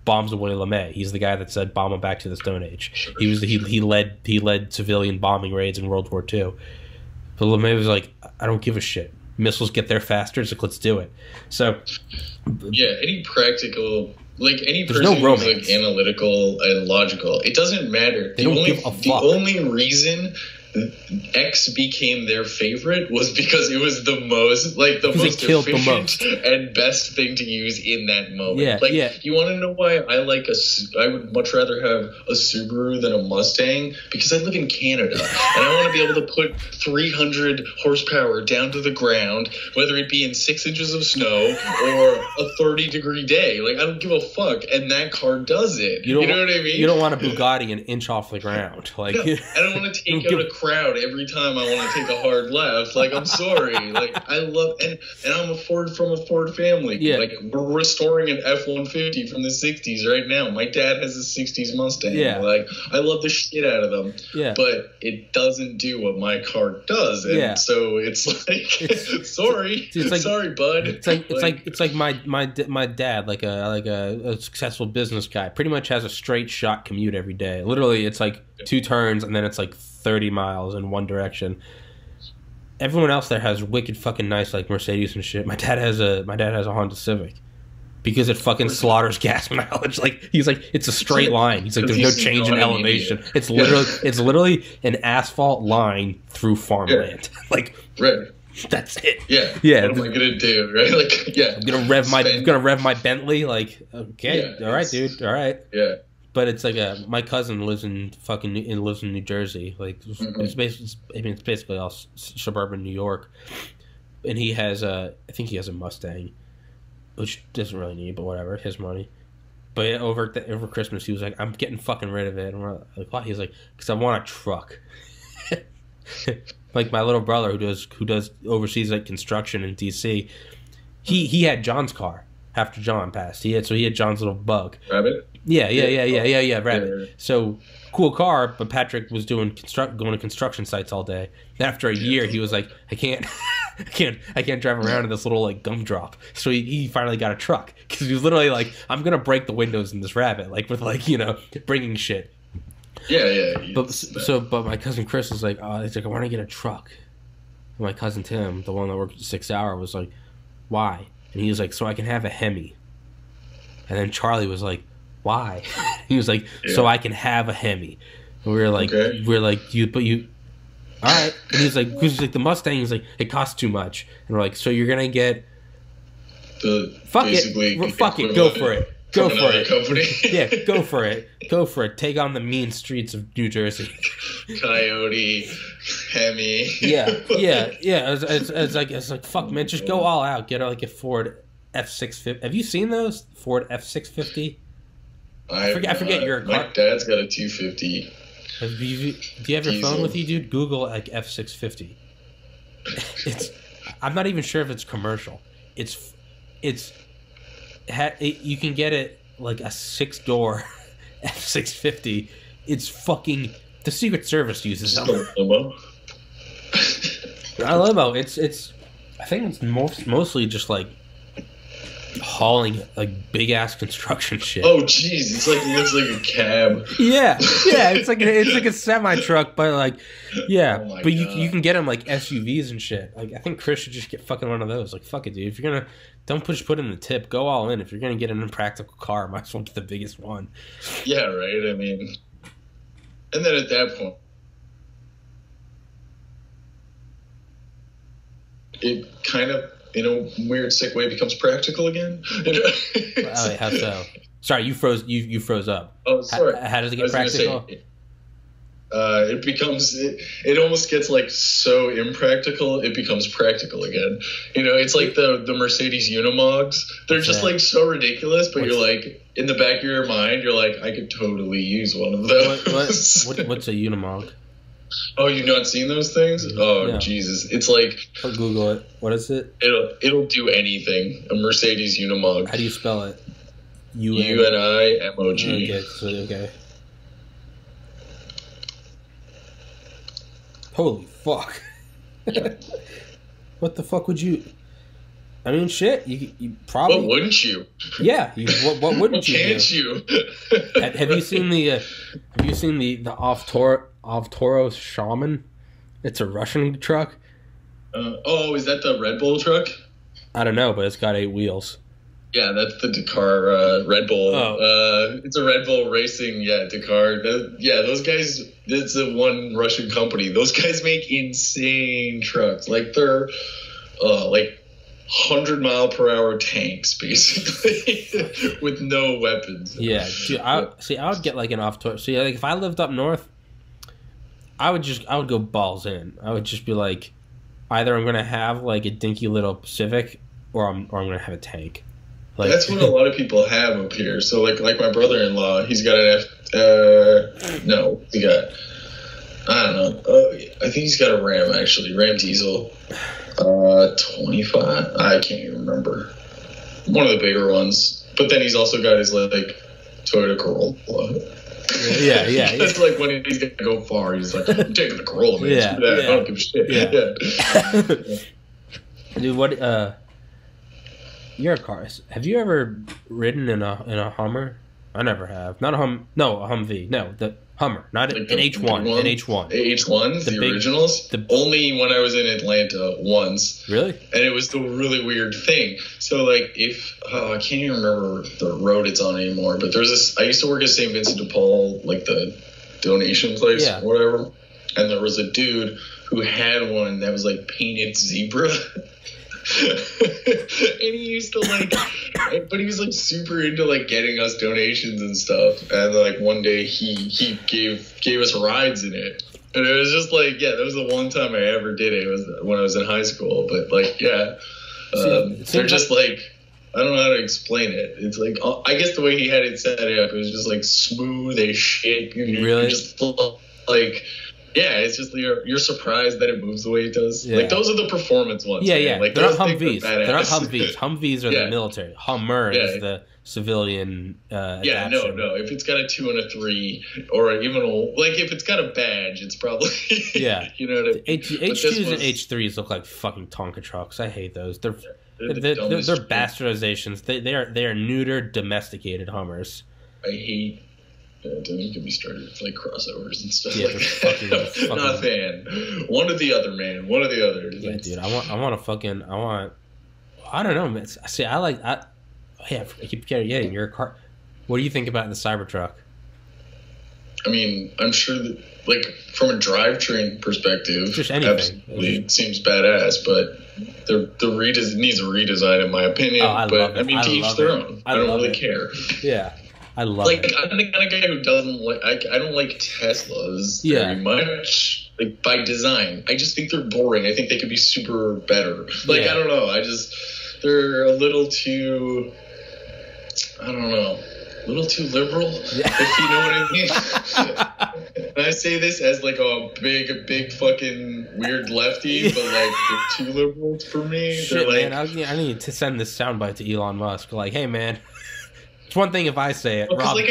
bombs away LeMay. He's the guy that said bomb them back to the Stone Age. Sure. He led civilian bombing raids in World War II. But LeMay was like, I don't give a shit. Missiles get there faster. It's like, let's do it. So yeah, any practical, like any there's person no who's romance. like analytical and logical, it doesn't matter. They don't give a fuck. The only reason X became their favorite was because it was the most efficient and best thing to use in that moment. You want to know why I would much rather have a Subaru than a Mustang? Because I live in Canada and I want to be able to put 300 horsepower down to the ground, whether it be in 6 inches of snow or a 30-degree day. Like, I don't give a fuck, and that car does it. You know what I mean? You don't want a Bugatti an inch off the ground. Like, no, I don't want to take out a crowd every time I want to take a hard left. Like, I'm sorry. Like, I love, and I'm from a Ford family. Yeah. Like, we're restoring an F-150 from the 60s right now. My dad has a 60s Mustang. Yeah. Like, I love the shit out of them. Yeah. But it doesn't do what my car does. And so it's like, sorry. It's like, sorry, bud. It's like my dad, like a successful business guy, pretty much has a straight shot commute every day. Literally, it's like 2 turns and then it's like 30 miles in one direction. Everyone else there has wicked fucking nice like Mercedes and shit. My dad has a Honda Civic because it fucking slaughters gas mileage. Like, he's like, it's a straight line. He's like, there's no change in elevation. It's literally an asphalt line through farmland. Like, that's it. Yeah. What am I gonna do? Right? Like, yeah. I'm gonna rev my Bentley. Like, okay, all right, dude. All right. Yeah. But it's like my cousin lives in New Jersey. Like, it's basically all suburban New York, and he has I think he has a Mustang, which doesn't really need, but whatever, his money. But over Christmas, he was like, I'm getting fucking rid of it, and we're like, why? He's like, because I want a truck. Like my little brother who does overseas like construction in DC, he had John's car. after John passed. He had John's little bug. Rabbit? Yeah, Rabbit. So cool car, but Patrick was going to construction sites all day. And after a year, he was like, I can't drive around in this little like gumdrop. So he finally got a truck because he was literally like, I'm gonna break the windows in this Rabbit, like with like bringing shit. Yeah. But my cousin Chris was like, he's like, I want to get a truck. And my cousin Tim, the one that worked 6 Hour, was like, why? And he was like, so I can have a Hemi. And then Charlie was like, why? He was like, so I can have a Hemi. And we were like, you, all right. And he was like, the Mustang. He's like, it costs too much. And we're like, so you're gonna get fuck it, go for it. Go for it. Company. Yeah, go for it. Go for it. Take on the mean streets of New Jersey. Coyote, Hemi. Yeah. It's like fuck, man. Just go all out. Get like a Ford F650. Have you seen those Ford F650? I forget your car. My dad's got a 250. Do you have your phone with you, dude? Google like F650. I'm not even sure if it's commercial. You can get it like a 6-door F650. It's fucking the Secret Service uses them. Limo. Not limo. It's. I think it's mostly just like hauling like big ass construction shit. Oh jeez, it looks like a cab. Yeah. It's like a semi truck, but like Oh but you can get them like SUVs and shit. Like I think Chris should just get fucking one of those. Like fuck it, dude. If you're gonna don't put in the tip, go all in. If you're gonna get an impractical car, might as well get the biggest one. Yeah, right. I mean, and then at that point, it kind of, in a weird, sick way, becomes practical again. Oh, how so? Sorry, you froze. You froze up. Oh, sorry. How does it get practical? It becomes, it almost gets like so impractical, it becomes practical again. It's like the Mercedes Unimogs. They're just like so ridiculous, but you're like, in the back of your mind, you're like, I could totally use one of those. What's a Unimog? Oh, you've not seen those things? Oh, no. Jesus. It's like... I'll Google it. What is it? It'll do anything. A Mercedes Unimog. How do you spell it? UNIMOG. Okay. Holy fuck. What the fuck would you... I mean, shit, you probably... What wouldn't you? Yeah, what wouldn't you can't do? You? Have you seen the Off-Toro Shaman? It's a Russian truck. Is that the Red Bull truck? I don't know, but it's got 8 wheels. Yeah, that's the Dakar Red Bull. Oh. It's a Red Bull Racing, Dakar. Those guys, it's a one Russian company. Those guys make insane trucks. Like, they're, 100-mile-per-hour tanks, basically, with no weapons. Yeah, dude, I would get, like, an Off-Toro. See, like, if I lived up north, I would go balls in. I would just be like, either I'm going to have, like, a dinky little Civic, or I'm going to have a tank. Like, that's what a lot of people have up here. So, like my brother-in-law, he's got an I don't know. I think he's got a Ram, actually. Ram diesel. 25? I can't even remember. One of the bigger ones. But then he's also got his, like, Toyota Corolla. Yeah. That's like when he's going to go far, he's like, I'm taking the Corolla, man. Yeah. I don't give a shit. Yeah. Dude, what, you're a car. Have you ever ridden in a Hummer? I never have. Not a Humvee. No, the Hummer, not like an H1. An H1. H1s, the originals? Only when I was in Atlanta once. Really? And it was the really weird thing. So, like, I can't even remember the road it's on anymore, but there's this, I used to work at St. Vincent de Paul, like the donation place, or whatever. And there was a dude who had one that was, like, painted zebra. And he used to but he was like super into like getting us donations and stuff. And like one day he gave us rides in it, and it was just like, that was the one time I ever did it. It was when I was in high school. But like, they're just like, I don't know how to explain it. It's like, I guess the way he had it set up, it was just like smooth as shit. Really? Just like, Yeah, it's just you're surprised that it moves the way it does. Yeah. Like those are the performance ones. Yeah, man. yeah. Like They're not those things are Humvees. They're not badass. Humvees. Humvees are the military. Hummer is the civilian. No. If it's got a 2 and a 3, or even if it's got a badge, it's probably You know what I mean? H2s and H3s look like fucking Tonka trucks. I hate those. They're bastardizations. They are neutered, domesticated Hummers. I hate. Don't even get me started with like crossovers and stuff Yeah, like that. fucking, Not a fan. One or the other, man. One or the other. Yeah, dude. I don't know, man. See, I keep getting your car. What do you think about the Cybertruck? I mean, I'm sure that, like, from a drivetrain perspective, just anything. Absolutely, it seems badass, but the needs a redesign, in my opinion. But I mean, to each their own. I don't really care. Yeah. I love it. I'm the kind of guy who doesn't like. I don't like Teslas very much. Like by design, I just think they're boring. I think they could be super better. I don't know. They're a little too. I don't know. A little too liberal, if you know what I mean. And I say this as like a big fucking weird lefty, but like they're too liberal for me. Shit, man, I need to send this soundbite to Elon Musk. Like, hey, man. It's one thing if I say it.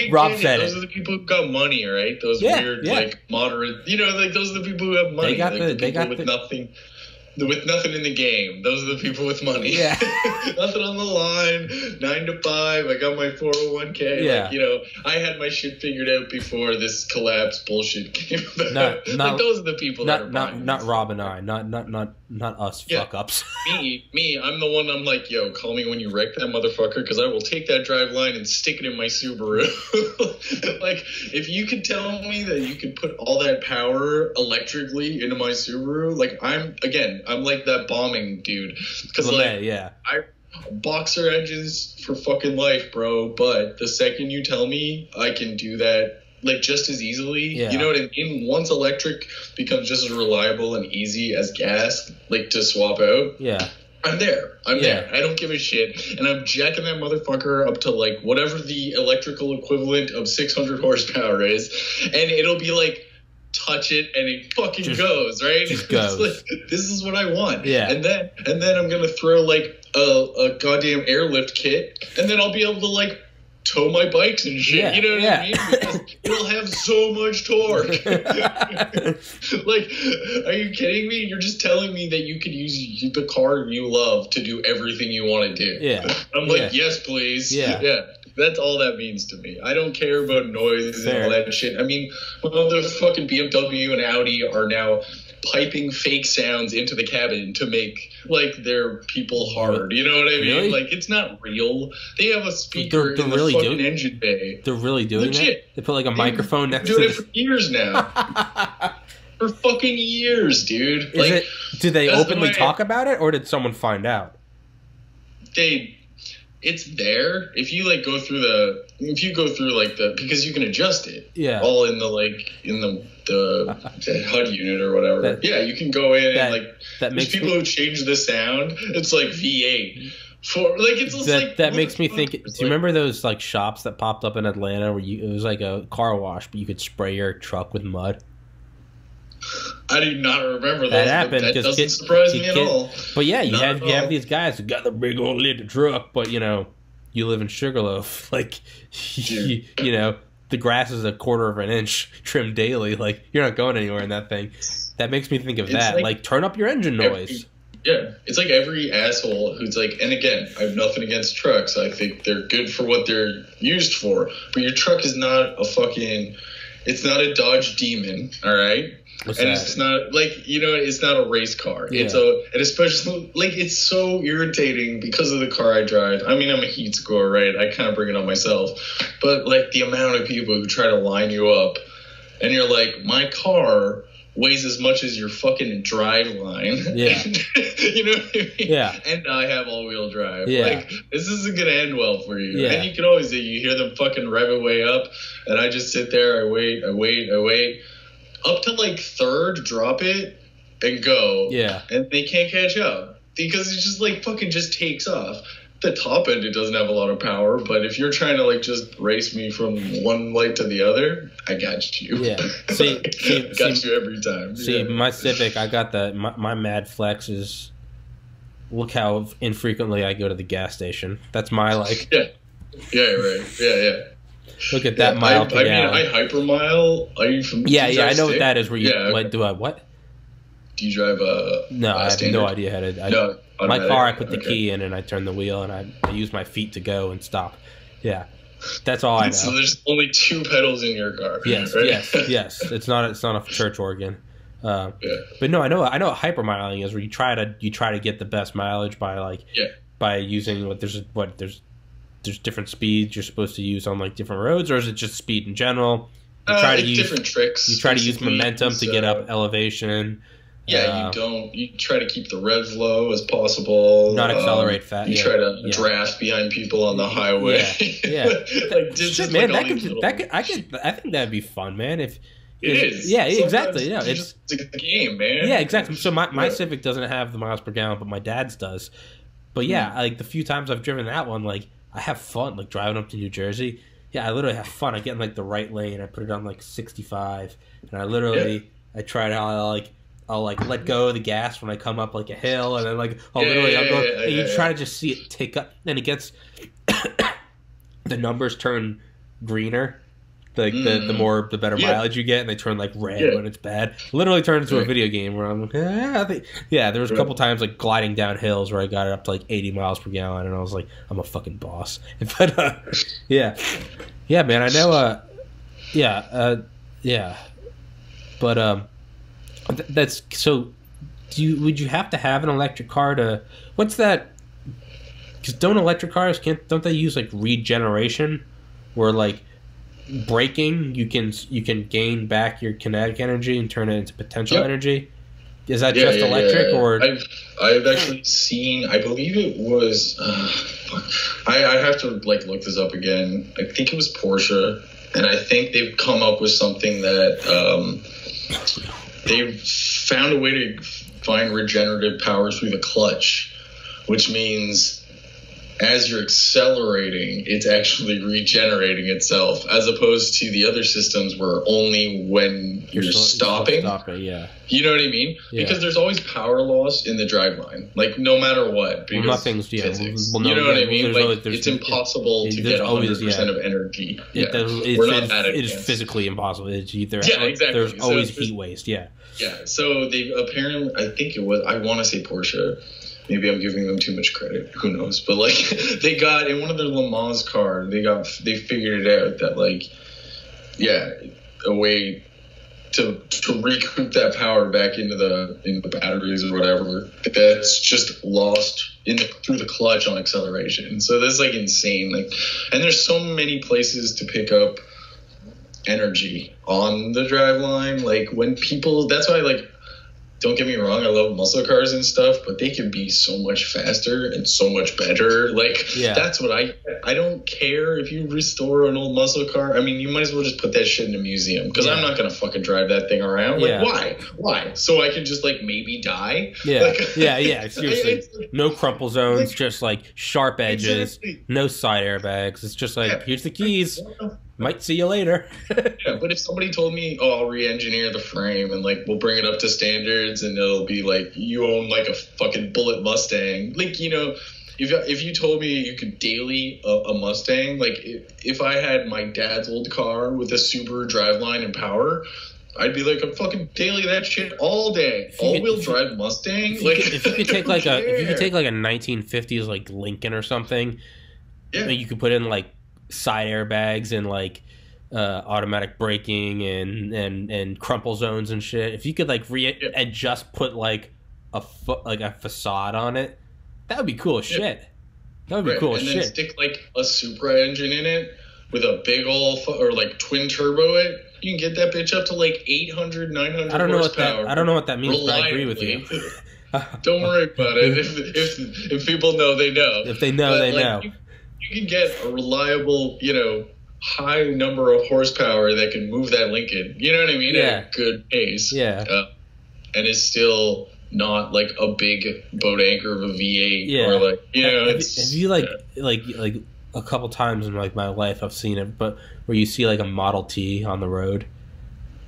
Rob said those are the people who got money, right? Those weird, like moderate. Those are the people who have money. They got with nothing in the game. Those are the people with money. Yeah. Nothing on the line. 9 to 5. I got my 401k. Yeah. I had my shit figured out before this collapse bullshit came about. Those are the people that are buying. Not Rob and I. Not us fuck ups. Me. I'm the one. I'm like, yo, call me when you wreck that motherfucker, because I will take that drive line and stick it in my Subaru. Like, if you could tell me that you could put all that power electrically into my Subaru, like I'm like that bombing dude, because boxer engines for fucking life, bro. But the second you tell me I can do that, like, just as easily, you know what I mean? Once electric becomes just as reliable and easy as gas, like, to swap out, I'm there. I'm there. I don't give a shit. And I'm jacking that motherfucker up to, like, whatever the electrical equivalent of 600 horsepower is, and it'll be like, touch it and it fucking just goes, right? Just goes. Like, this is what I want. Yeah. And then I'm gonna throw like a goddamn airlift kit, and then I'll be able to like tow my bikes and shit. Yeah. You know what I mean? Because it'll have so much torque. Like, are you kidding me? You're just telling me that you could use the car you love to do everything you want to do. Yeah. I'm like, yes, please. Yeah. That's all that means to me. I don't care about noise and all that shit. I mean, well, the fucking BMW and Audi are now piping fake sounds into the cabin to make, like, their people hard. You know what I mean? Really? Like, it's not real. They have a speaker in the really fucking engine bay. They're really doing Legit. that? They put, like, a microphone next to it for years now. For fucking years, dude. Do they openly talk about it, or did someone find out? It's there. If you like go through because you can adjust it. Yeah. All in the HUD unit or whatever. You can go in and there's people who change the sound. It's like V8. That makes me think. Do you remember those like shops that popped up in Atlanta where it was like a car wash, but you could spray your truck with mud? I do not remember that happened. That doesn't surprise me at all. But yeah, you have these guys who got the big old lid truck, but you live in Sugarloaf, like the grass is 1/4 of an inch trimmed daily. Like, you're not going anywhere in that thing. That makes me think of that. Like, turn up your engine noise. It's like every asshole who's like, and again, I have nothing against trucks. I think they're good for what they're used for. But your truck is not it's not a Dodge Demon, all right? It's not it's not a race car. Yeah. And especially it's so irritating because of the car I drive. I mean, I'm a heat score, right? I kind of bring it on myself, but like the amount of people who try to line you up, and you're like, my car weighs as much as your fucking drive line. Yeah. You know what I mean? Yeah. And I have all-wheel drive. Yeah. Like, this isn't going to end well for you. Yeah. And you can always you hear them fucking rev it way up, and I just sit there, I wait. Up to like third, drop it, and go. Yeah. And they can't catch up. Because it just like fucking just takes off. the top end, it doesn't have a lot of power, but if you're trying to like just race me from one light to the other, I got you. Yeah. See, got you every time. See, my Civic, I got my mad flex is, look how infrequently I go to the gas station. That's my like. Yeah. Yeah. Right. Yeah. Look at that mile per gallon. I hypermile. Are you from? Yeah. I know what that is. Where you do I what? Do you drive a? No, I have no idea how to. No. My car, I put the key in and I turn the wheel and I use my feet to go and stop. Yeah, that's all I know. So there's only 2 pedals in your car. Yes, right? yes. It's not a church organ. But no, I know what hypermiling is, where you try to get the best mileage by using there's different speeds you're supposed to use on like different roads, or is it just speed in general? You try to use different tricks. You try to use momentum to get up elevation. Yeah, you try to keep the revs low as possible. Not accelerate fast. You try to draft behind people on the highway. Yeah. Like, shit, man, I think that'd be fun, man. If it is. Yeah, exactly. Yeah, it's a game, man. Yeah, exactly. So my Civic doesn't have the miles per gallon, but my dad's does. But yeah, like the few times I've driven that one, like I have fun, like driving up to New Jersey. Yeah, I literally have fun. I get in like the right lane. I put it on like 65, and I literally I try to I'll like let go of the gas when I come up like a hill, and then like I'll go. And you try to just see it tick up, and it gets the numbers turn greener. Like the better mileage you get, and they turn like red when it's bad. Literally turns into a video game where I'm like, there was a couple times like gliding down hills where I got it up to like 80 miles per gallon, and I was like, I'm a fucking boss. But man, I know. But that's so. Would you have to have an electric car to? What's that? Because don't electric cars don't they use like regeneration, where like braking you can gain back your kinetic energy and turn it into potential energy? Is that just electric or? I've actually seen. I believe it was. I have to like look this up again. I think it was Porsche, and I think they've come up with something that they've found a way to find regenerative power through the clutch, which means as you're accelerating, it's actually regenerating itself, as opposed to the other systems where only when you're stopping. You know what I mean? Yeah. Because there's always power loss in the driveline, like no matter what. Because nothing's physics. You know what I mean? Like it's impossible to get 100% of energy. It is physically impossible. It's either exactly. There's always heat waste. Yeah. So they apparently, I think it was. I want to say Porsche. Maybe I'm giving them too much credit. Who knows? But like they got in one of their Le Mans cars, they figured it out that like, a way to recoup that power back into the batteries or whatever that's just lost through the clutch on acceleration. So that's like insane. Like, and there's so many places to pick up energy on the driveline. Like when people, that's why like. Don't get me wrong, I love muscle cars and stuff, but they can be so much faster and so much better. Like, that's what I don't care if you restore an old muscle car. I mean, you might as well just put that shit in a museum, because I'm not going to fucking drive that thing around. Like, why? So I can just, like, maybe die? Seriously. No crumple zones, just, like, sharp edges, no side airbags. It's just like, here's the keys. Might see you later. But if somebody told me, I'll re-engineer the frame and like we'll bring it up to standards and it'll be like you own like a fucking bullet Mustang, like, you know, if you told me you could daily a Mustang, like if I had my dad's old car with a Subaru driveline and power, I'd be like, I'm fucking daily that shit all day. All-wheel drive Mustang. If you could take like a 1950s like Lincoln or something, you could put in like side airbags and like automatic braking and crumple zones and shit. If you could like and just put like a facade on it, that would be cool as shit. That would be cool as shit. And then stick like a Supra engine in it with a big ol' or like twin turbo it. You can get that bitch up to like 800, 900 horsepower. I don't know what that means, but I agree with you. Don't worry about it. If people know, they know. If they know, they know. You can get a reliable, you know, high number of horsepower that can move that Lincoln. You know what I mean? At a good pace. Yeah. And it's still not like a big boat anchor of a V8 Yeah. or like have you like a couple times in like my life I've seen it, but where you see like a Model T on the road,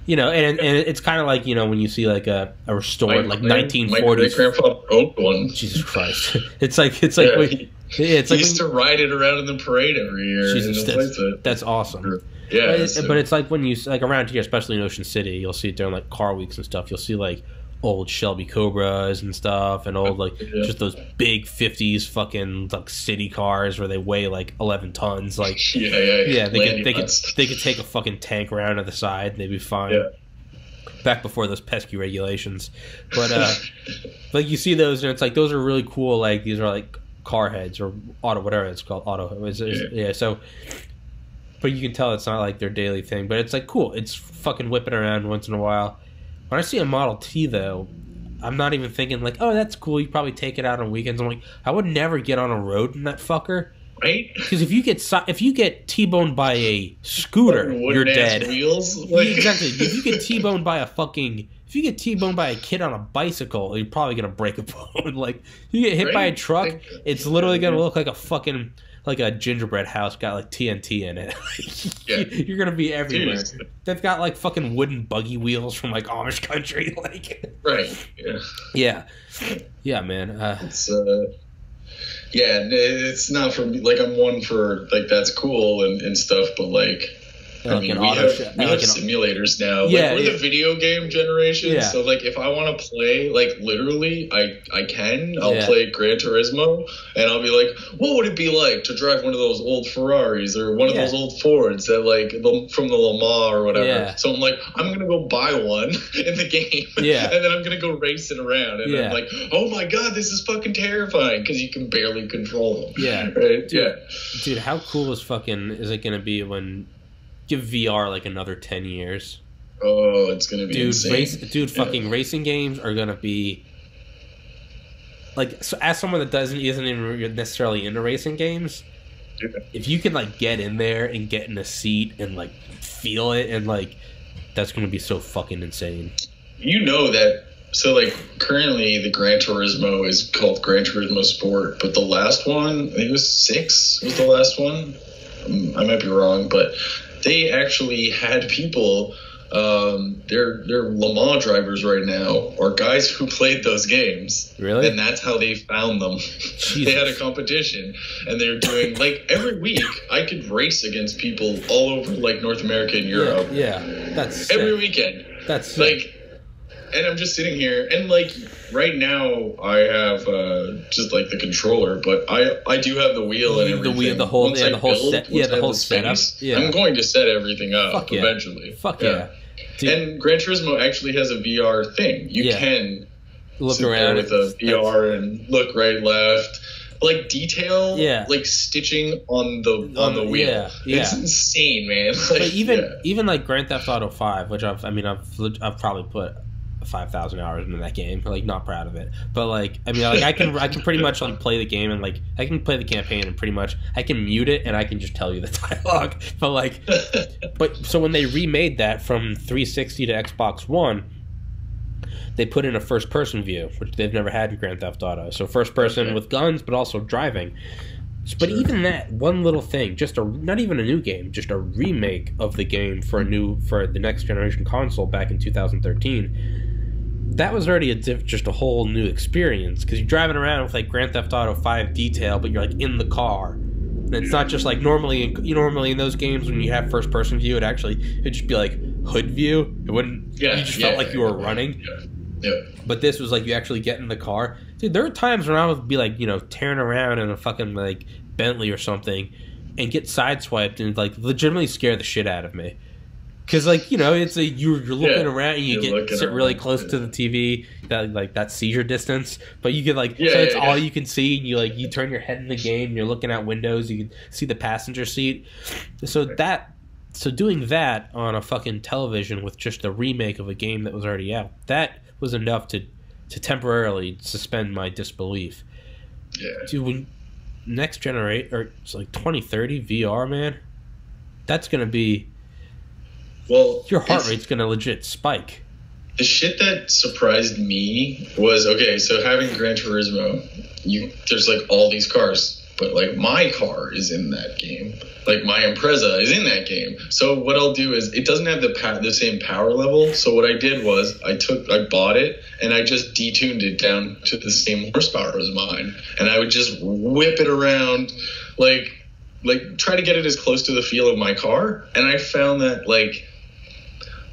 and it's kind of like when you see like a restored like 1940s. My great grandfather owned one. Jesus Christ! It's like he used to ride it around in the parade every year. Jesus, that's awesome. Yeah, but it's like when you like around here, especially in Ocean City, you'll see it during like car weeks and stuff. You'll see like old Shelby Cobras and stuff, and old like just those big 50s fucking like city cars where they weigh like 11 tons. Like they could take a fucking tank around to the side and they'd be fine. Yeah. Back before those pesky regulations, but like you see those and it's like those are really cool. Like these are like car heads or auto, whatever it's called, auto. So. But you can tell it's not like their daily thing. But it's like cool. It's fucking whipping around once in a while. When I see a Model T though, I'm not even thinking like, oh, that's cool. You probably take it out on weekends. I'm like, I would never get on a road in that fucker. Right? Because if you get T-boned by a scooter, you're dead. Wheels? Exactly. If you get T-boned by a kid on a bicycle, you're probably gonna break a bone. Like you get hit by a truck, it's literally gonna look like a fucking like a gingerbread house got like TNT in it. You're gonna be everywhere. Seriously. They've got like fucking wooden buggy wheels from like Amish country. Like right. Yeah, man. It's not for me. Like I'm one for like that's cool and stuff, but like. I mean, we have simulators now. Yeah, like, we're the video game generation, yeah. So like if I want to play, like literally, I'll play Gran Turismo, and I'll be like, what would it be like to drive one of those old Ferraris or one of those old Fords that like from the Omaha or whatever? Yeah. So I'm like, I'm gonna go buy one in the game, and then I'm gonna go race it around, and I'm like, oh my god, this is fucking terrifying because you can barely control them. Yeah, right. Dude, how cool is it gonna be when give VR like another 10 years? Oh, it's gonna be insane. Fucking racing games are gonna be like. So as someone that isn't even necessarily into racing games, if you can like get in there and get in a seat and like feel it, and like that's gonna be so fucking insane. That. So like currently the Gran Turismo is called Gran Turismo Sport, but the last one, I think it was 6 was the last one. I might be wrong, but they actually had people, they're Le Mans drivers right now, or guys who played those games. Really? And that's how they found them. They had a competition, and they're doing, like, every week, I could race against people all over, like, North America and Europe. Yeah, that's every sick. weekend. That's sick. Like, and I'm just sitting here, and, like, right now, I have just, like, the controller, but I do have the wheel and everything. The whole setup. Yeah. I'm going to set everything up eventually. Fuck yeah. Dude. And Gran Turismo actually has a VR thing. You can look around with a VR and look right, left. Like detail, like stitching on the wheel. Yeah. It's insane, man. Like, but even like Grand Theft Auto 5, which I've probably put 5,000 hours into that game. Like, not proud of it, but like, I mean, like I can pretty much like play the game, and like I can play the campaign, and pretty much I can mute it and I can just tell you the dialogue. But like, so when they remade that from 360 to Xbox One, they put in a first person view, which they've never had in Grand Theft Auto. So first person with guns, but also driving. But even that one little thing, not even a new game, just a remake of the game for the next generation console back in 2013. That was already just a whole new experience, because you're driving around with like Grand Theft Auto 5 detail, but you're like in the car. And it's not just like normally in those games when you have first person view, it'd just be like hood view. It wouldn't. You just felt like you were running. Yeah. But this was like you actually get in the car. Dude, there are times when I would be like, tearing around in a fucking like Bentley or something and get sideswiped and like legitimately scare the shit out of me. Because like, it's you're looking around and you sit really close to the TV, that seizure distance. But you get it's all you can see. And you turn your head in the game, and you're looking out windows, you can see the passenger seat. So doing that on a fucking television with just a remake of a game that was already out, that was enough to temporarily suspend my disbelief. Yeah. Dude, when next generation, or it's like 2030 VR, man, that's gonna be. Well, your heart rate's gonna legit spike. The shit that surprised me was, okay, so having Gran Turismo, there's like all these cars, but like my car is in that game. Like my Impreza is in that game. So what I'll do is, it doesn't have the same power level. So what I did was I bought it and I just detuned it down to the same horsepower as mine. And I would just whip it around, like try to get it as close to the feel of my car. And I found that like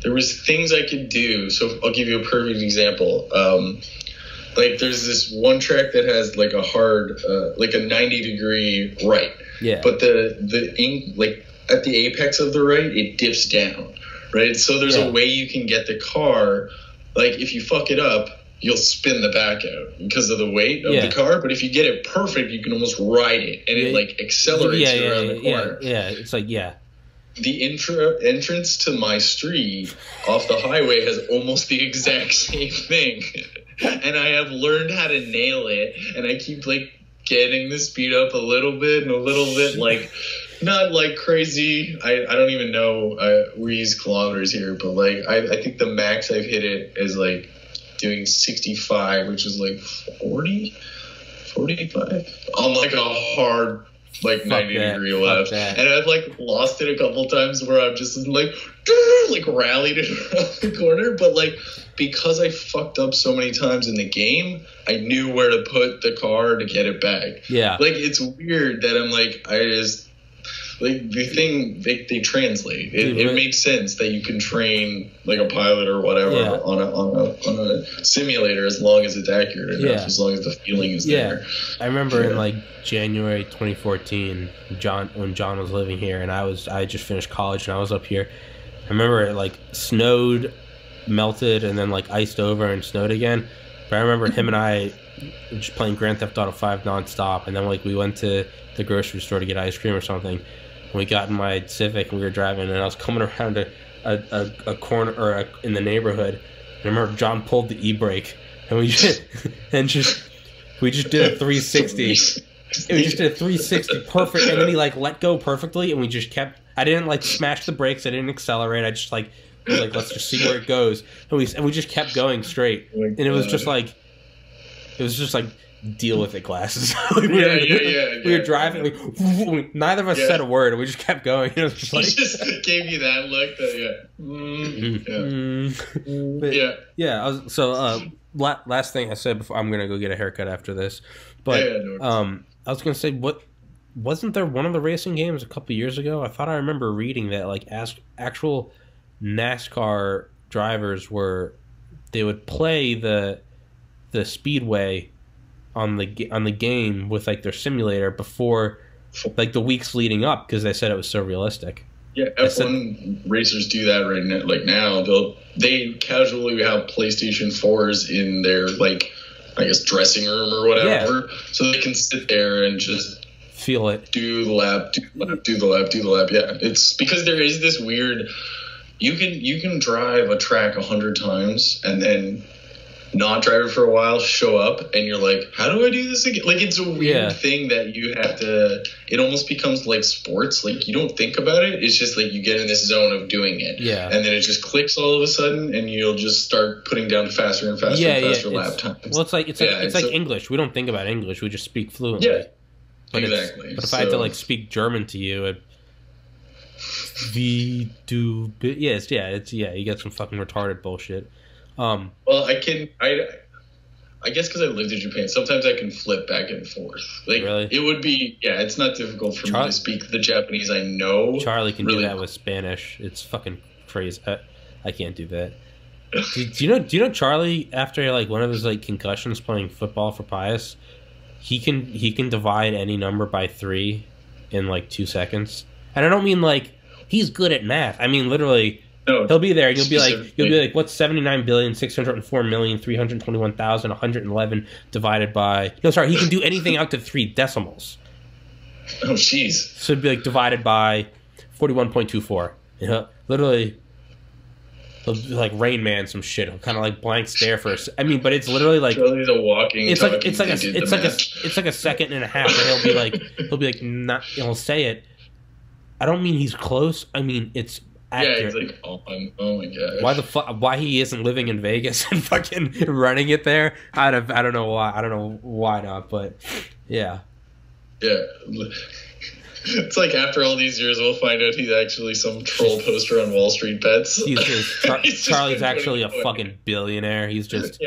there was things I could do. So I'll give you a perfect example. Like there's this one track that has like a hard, like a 90-degree right. Yeah. But the ink, like at the apex of the right, it dips down, right? So there's a way you can get the car, like if you fuck it up, you'll spin the back out because of the weight of the car. But if you get it perfect, you can almost ride it, and it like accelerates you around the corner. Yeah, it's like, The entrance to my street off the highway has almost the exact same thing. And I have learned how to nail it, and I keep like getting the speed up a little bit, like not like crazy. I don't even know. We use kilometers here, but like I think the max I've hit it is like doing 65, which is like 45 on like a hard like 90-degree left. And I've like lost it a couple times where I've just like rallied it around the corner, but like because I fucked up so many times in the game, I knew where to put the car to get it back. Yeah. Like it's weird that I'm like, I just like the thing they translate. It makes sense that you can train like a pilot or whatever on a simulator as long as it's accurate enough, as long as the feeling is there. I remember in like January 2014, when John was living here, and I had just finished college and I was up here. I remember it like snowed, melted, and then like iced over and snowed again. But I remember him and I just playing Grand Theft Auto 5 nonstop, and then like we went to the grocery store to get ice cream or something. And we got in my Civic and we were driving, and I was coming around a corner or in the neighborhood. And I remember John pulled the e-brake, and we just did a 360. We just did a 360 perfect, and then he like let go perfectly, and we just kept. I didn't like smash the brakes. I didn't accelerate. I just like was like, let's just see where it goes, and we just kept going straight, and it was just like deal with it glasses. We were driving. Neither of us said a word, and we just kept going. It was just like he just gave you that look. Last thing I said before, I'm gonna go get a haircut after this, but I was gonna say, wasn't there one of the racing games a couple years ago? I thought I remember reading that like actual NASCAR drivers they would play the speedway on the game with like their simulator before like the weeks leading up, because they said it was so realistic. Yeah, F1 racers do that right now. Like now, they casually have PlayStation 4s in their like, I guess, dressing room or whatever, so they can sit there and just feel it, do the lap. Yeah, it's because there is this weird. You can drive a track 100 times and then not drive it for a while, show up, and you're like, how do I do this again? Like, it's a weird thing that you have to, it almost becomes like sports. Like, you don't think about it. It's just like you get in this zone of doing it. Yeah. And then it just clicks all of a sudden, and you'll just start putting down faster and faster and faster lap times. Well, it's like English. We don't think about English. We just speak fluently. Yeah, but exactly. But if I had to like speak German to you, you get some fucking retarded bullshit. Well, I guess because I lived in Japan, sometimes I can flip back and forth. Like, really? It would be, it's not difficult for me to speak the Japanese I know. Charlie can do that with Spanish. It's fucking crazy. I can't do that. Do you know Charlie, after like one of his like concussions playing football for Pius, he can divide any number by 3 in like 2 seconds. And I don't mean like he's good at math. I mean literally. No, he'll be there. You'll be like, what's 79,604,321,111 divided by? No, sorry, he can do anything out to 3 decimals. Oh, jeez. So it'd be like divided by 41.24. You know, literally, he'll be like Rain Man, some shit. He'll kind of like blank stare for I mean, but it's literally like Charlie's a walking. It's like a second and a half, and he'll be like, he'll say it. I don't mean he's close. I mean it's he's like, oh my god. Why the fuck? Why he isn't living in Vegas and fucking running it there? I don't know why. I don't know why not. But yeah. Yeah. It's like after all these years, we'll find out he's actually some troll poster on Wall Street Bets. Charlie's actually a fucking billionaire. He's just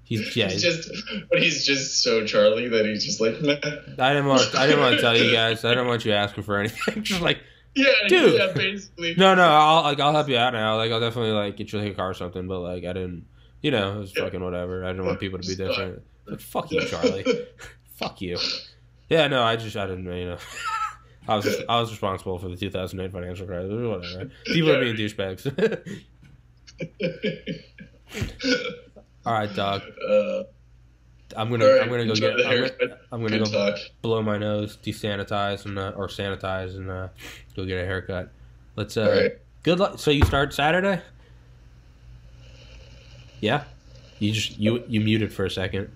He's just so Charlie that he's just like, meh. I didn't want to tell you guys. I don't want you asking for anything. Just like, dude. Basically. No, I'll help you out now. Like, I'll definitely like get you like a car or something. But like, I didn't, it was fucking whatever. I didn't want people to be different. Like, fuck you, Charlie. Fuck you. Yeah, no, I didn't. I was responsible for the 2008 financial crisis. Whatever. People are being douchebags. All right, dog. I'm gonna go blow my nose, desanitize or sanitize, and go get a haircut. Let's right. Good luck. So you start Saturday? Yeah. You muted for a second.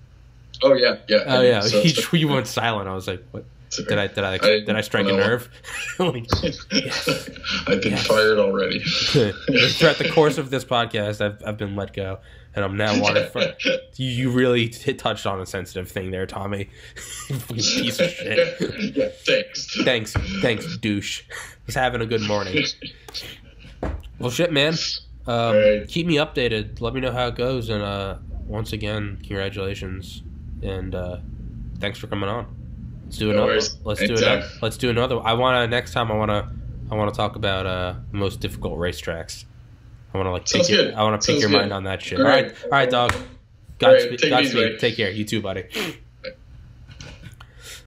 Oh yeah. Oh yeah. You went silent. I was like, what? Did I strike a nerve? Like, I've been fired already. Throughout the course of this podcast, I've been let go, and I'm now wanted for. You really touched on a sensitive thing there, Tommy. Piece of shit. Yeah, thanks, douche. Was having a good morning. Well, shit, man. Right. Keep me updated. Let me know how it goes, and once again, congratulations, and thanks for coming on. Let's do another. Let's do another. Next time. I want to talk about the most difficult racetracks. I want to pick your mind on that shit. All right, dog. Godspeed. Take care. You too, buddy.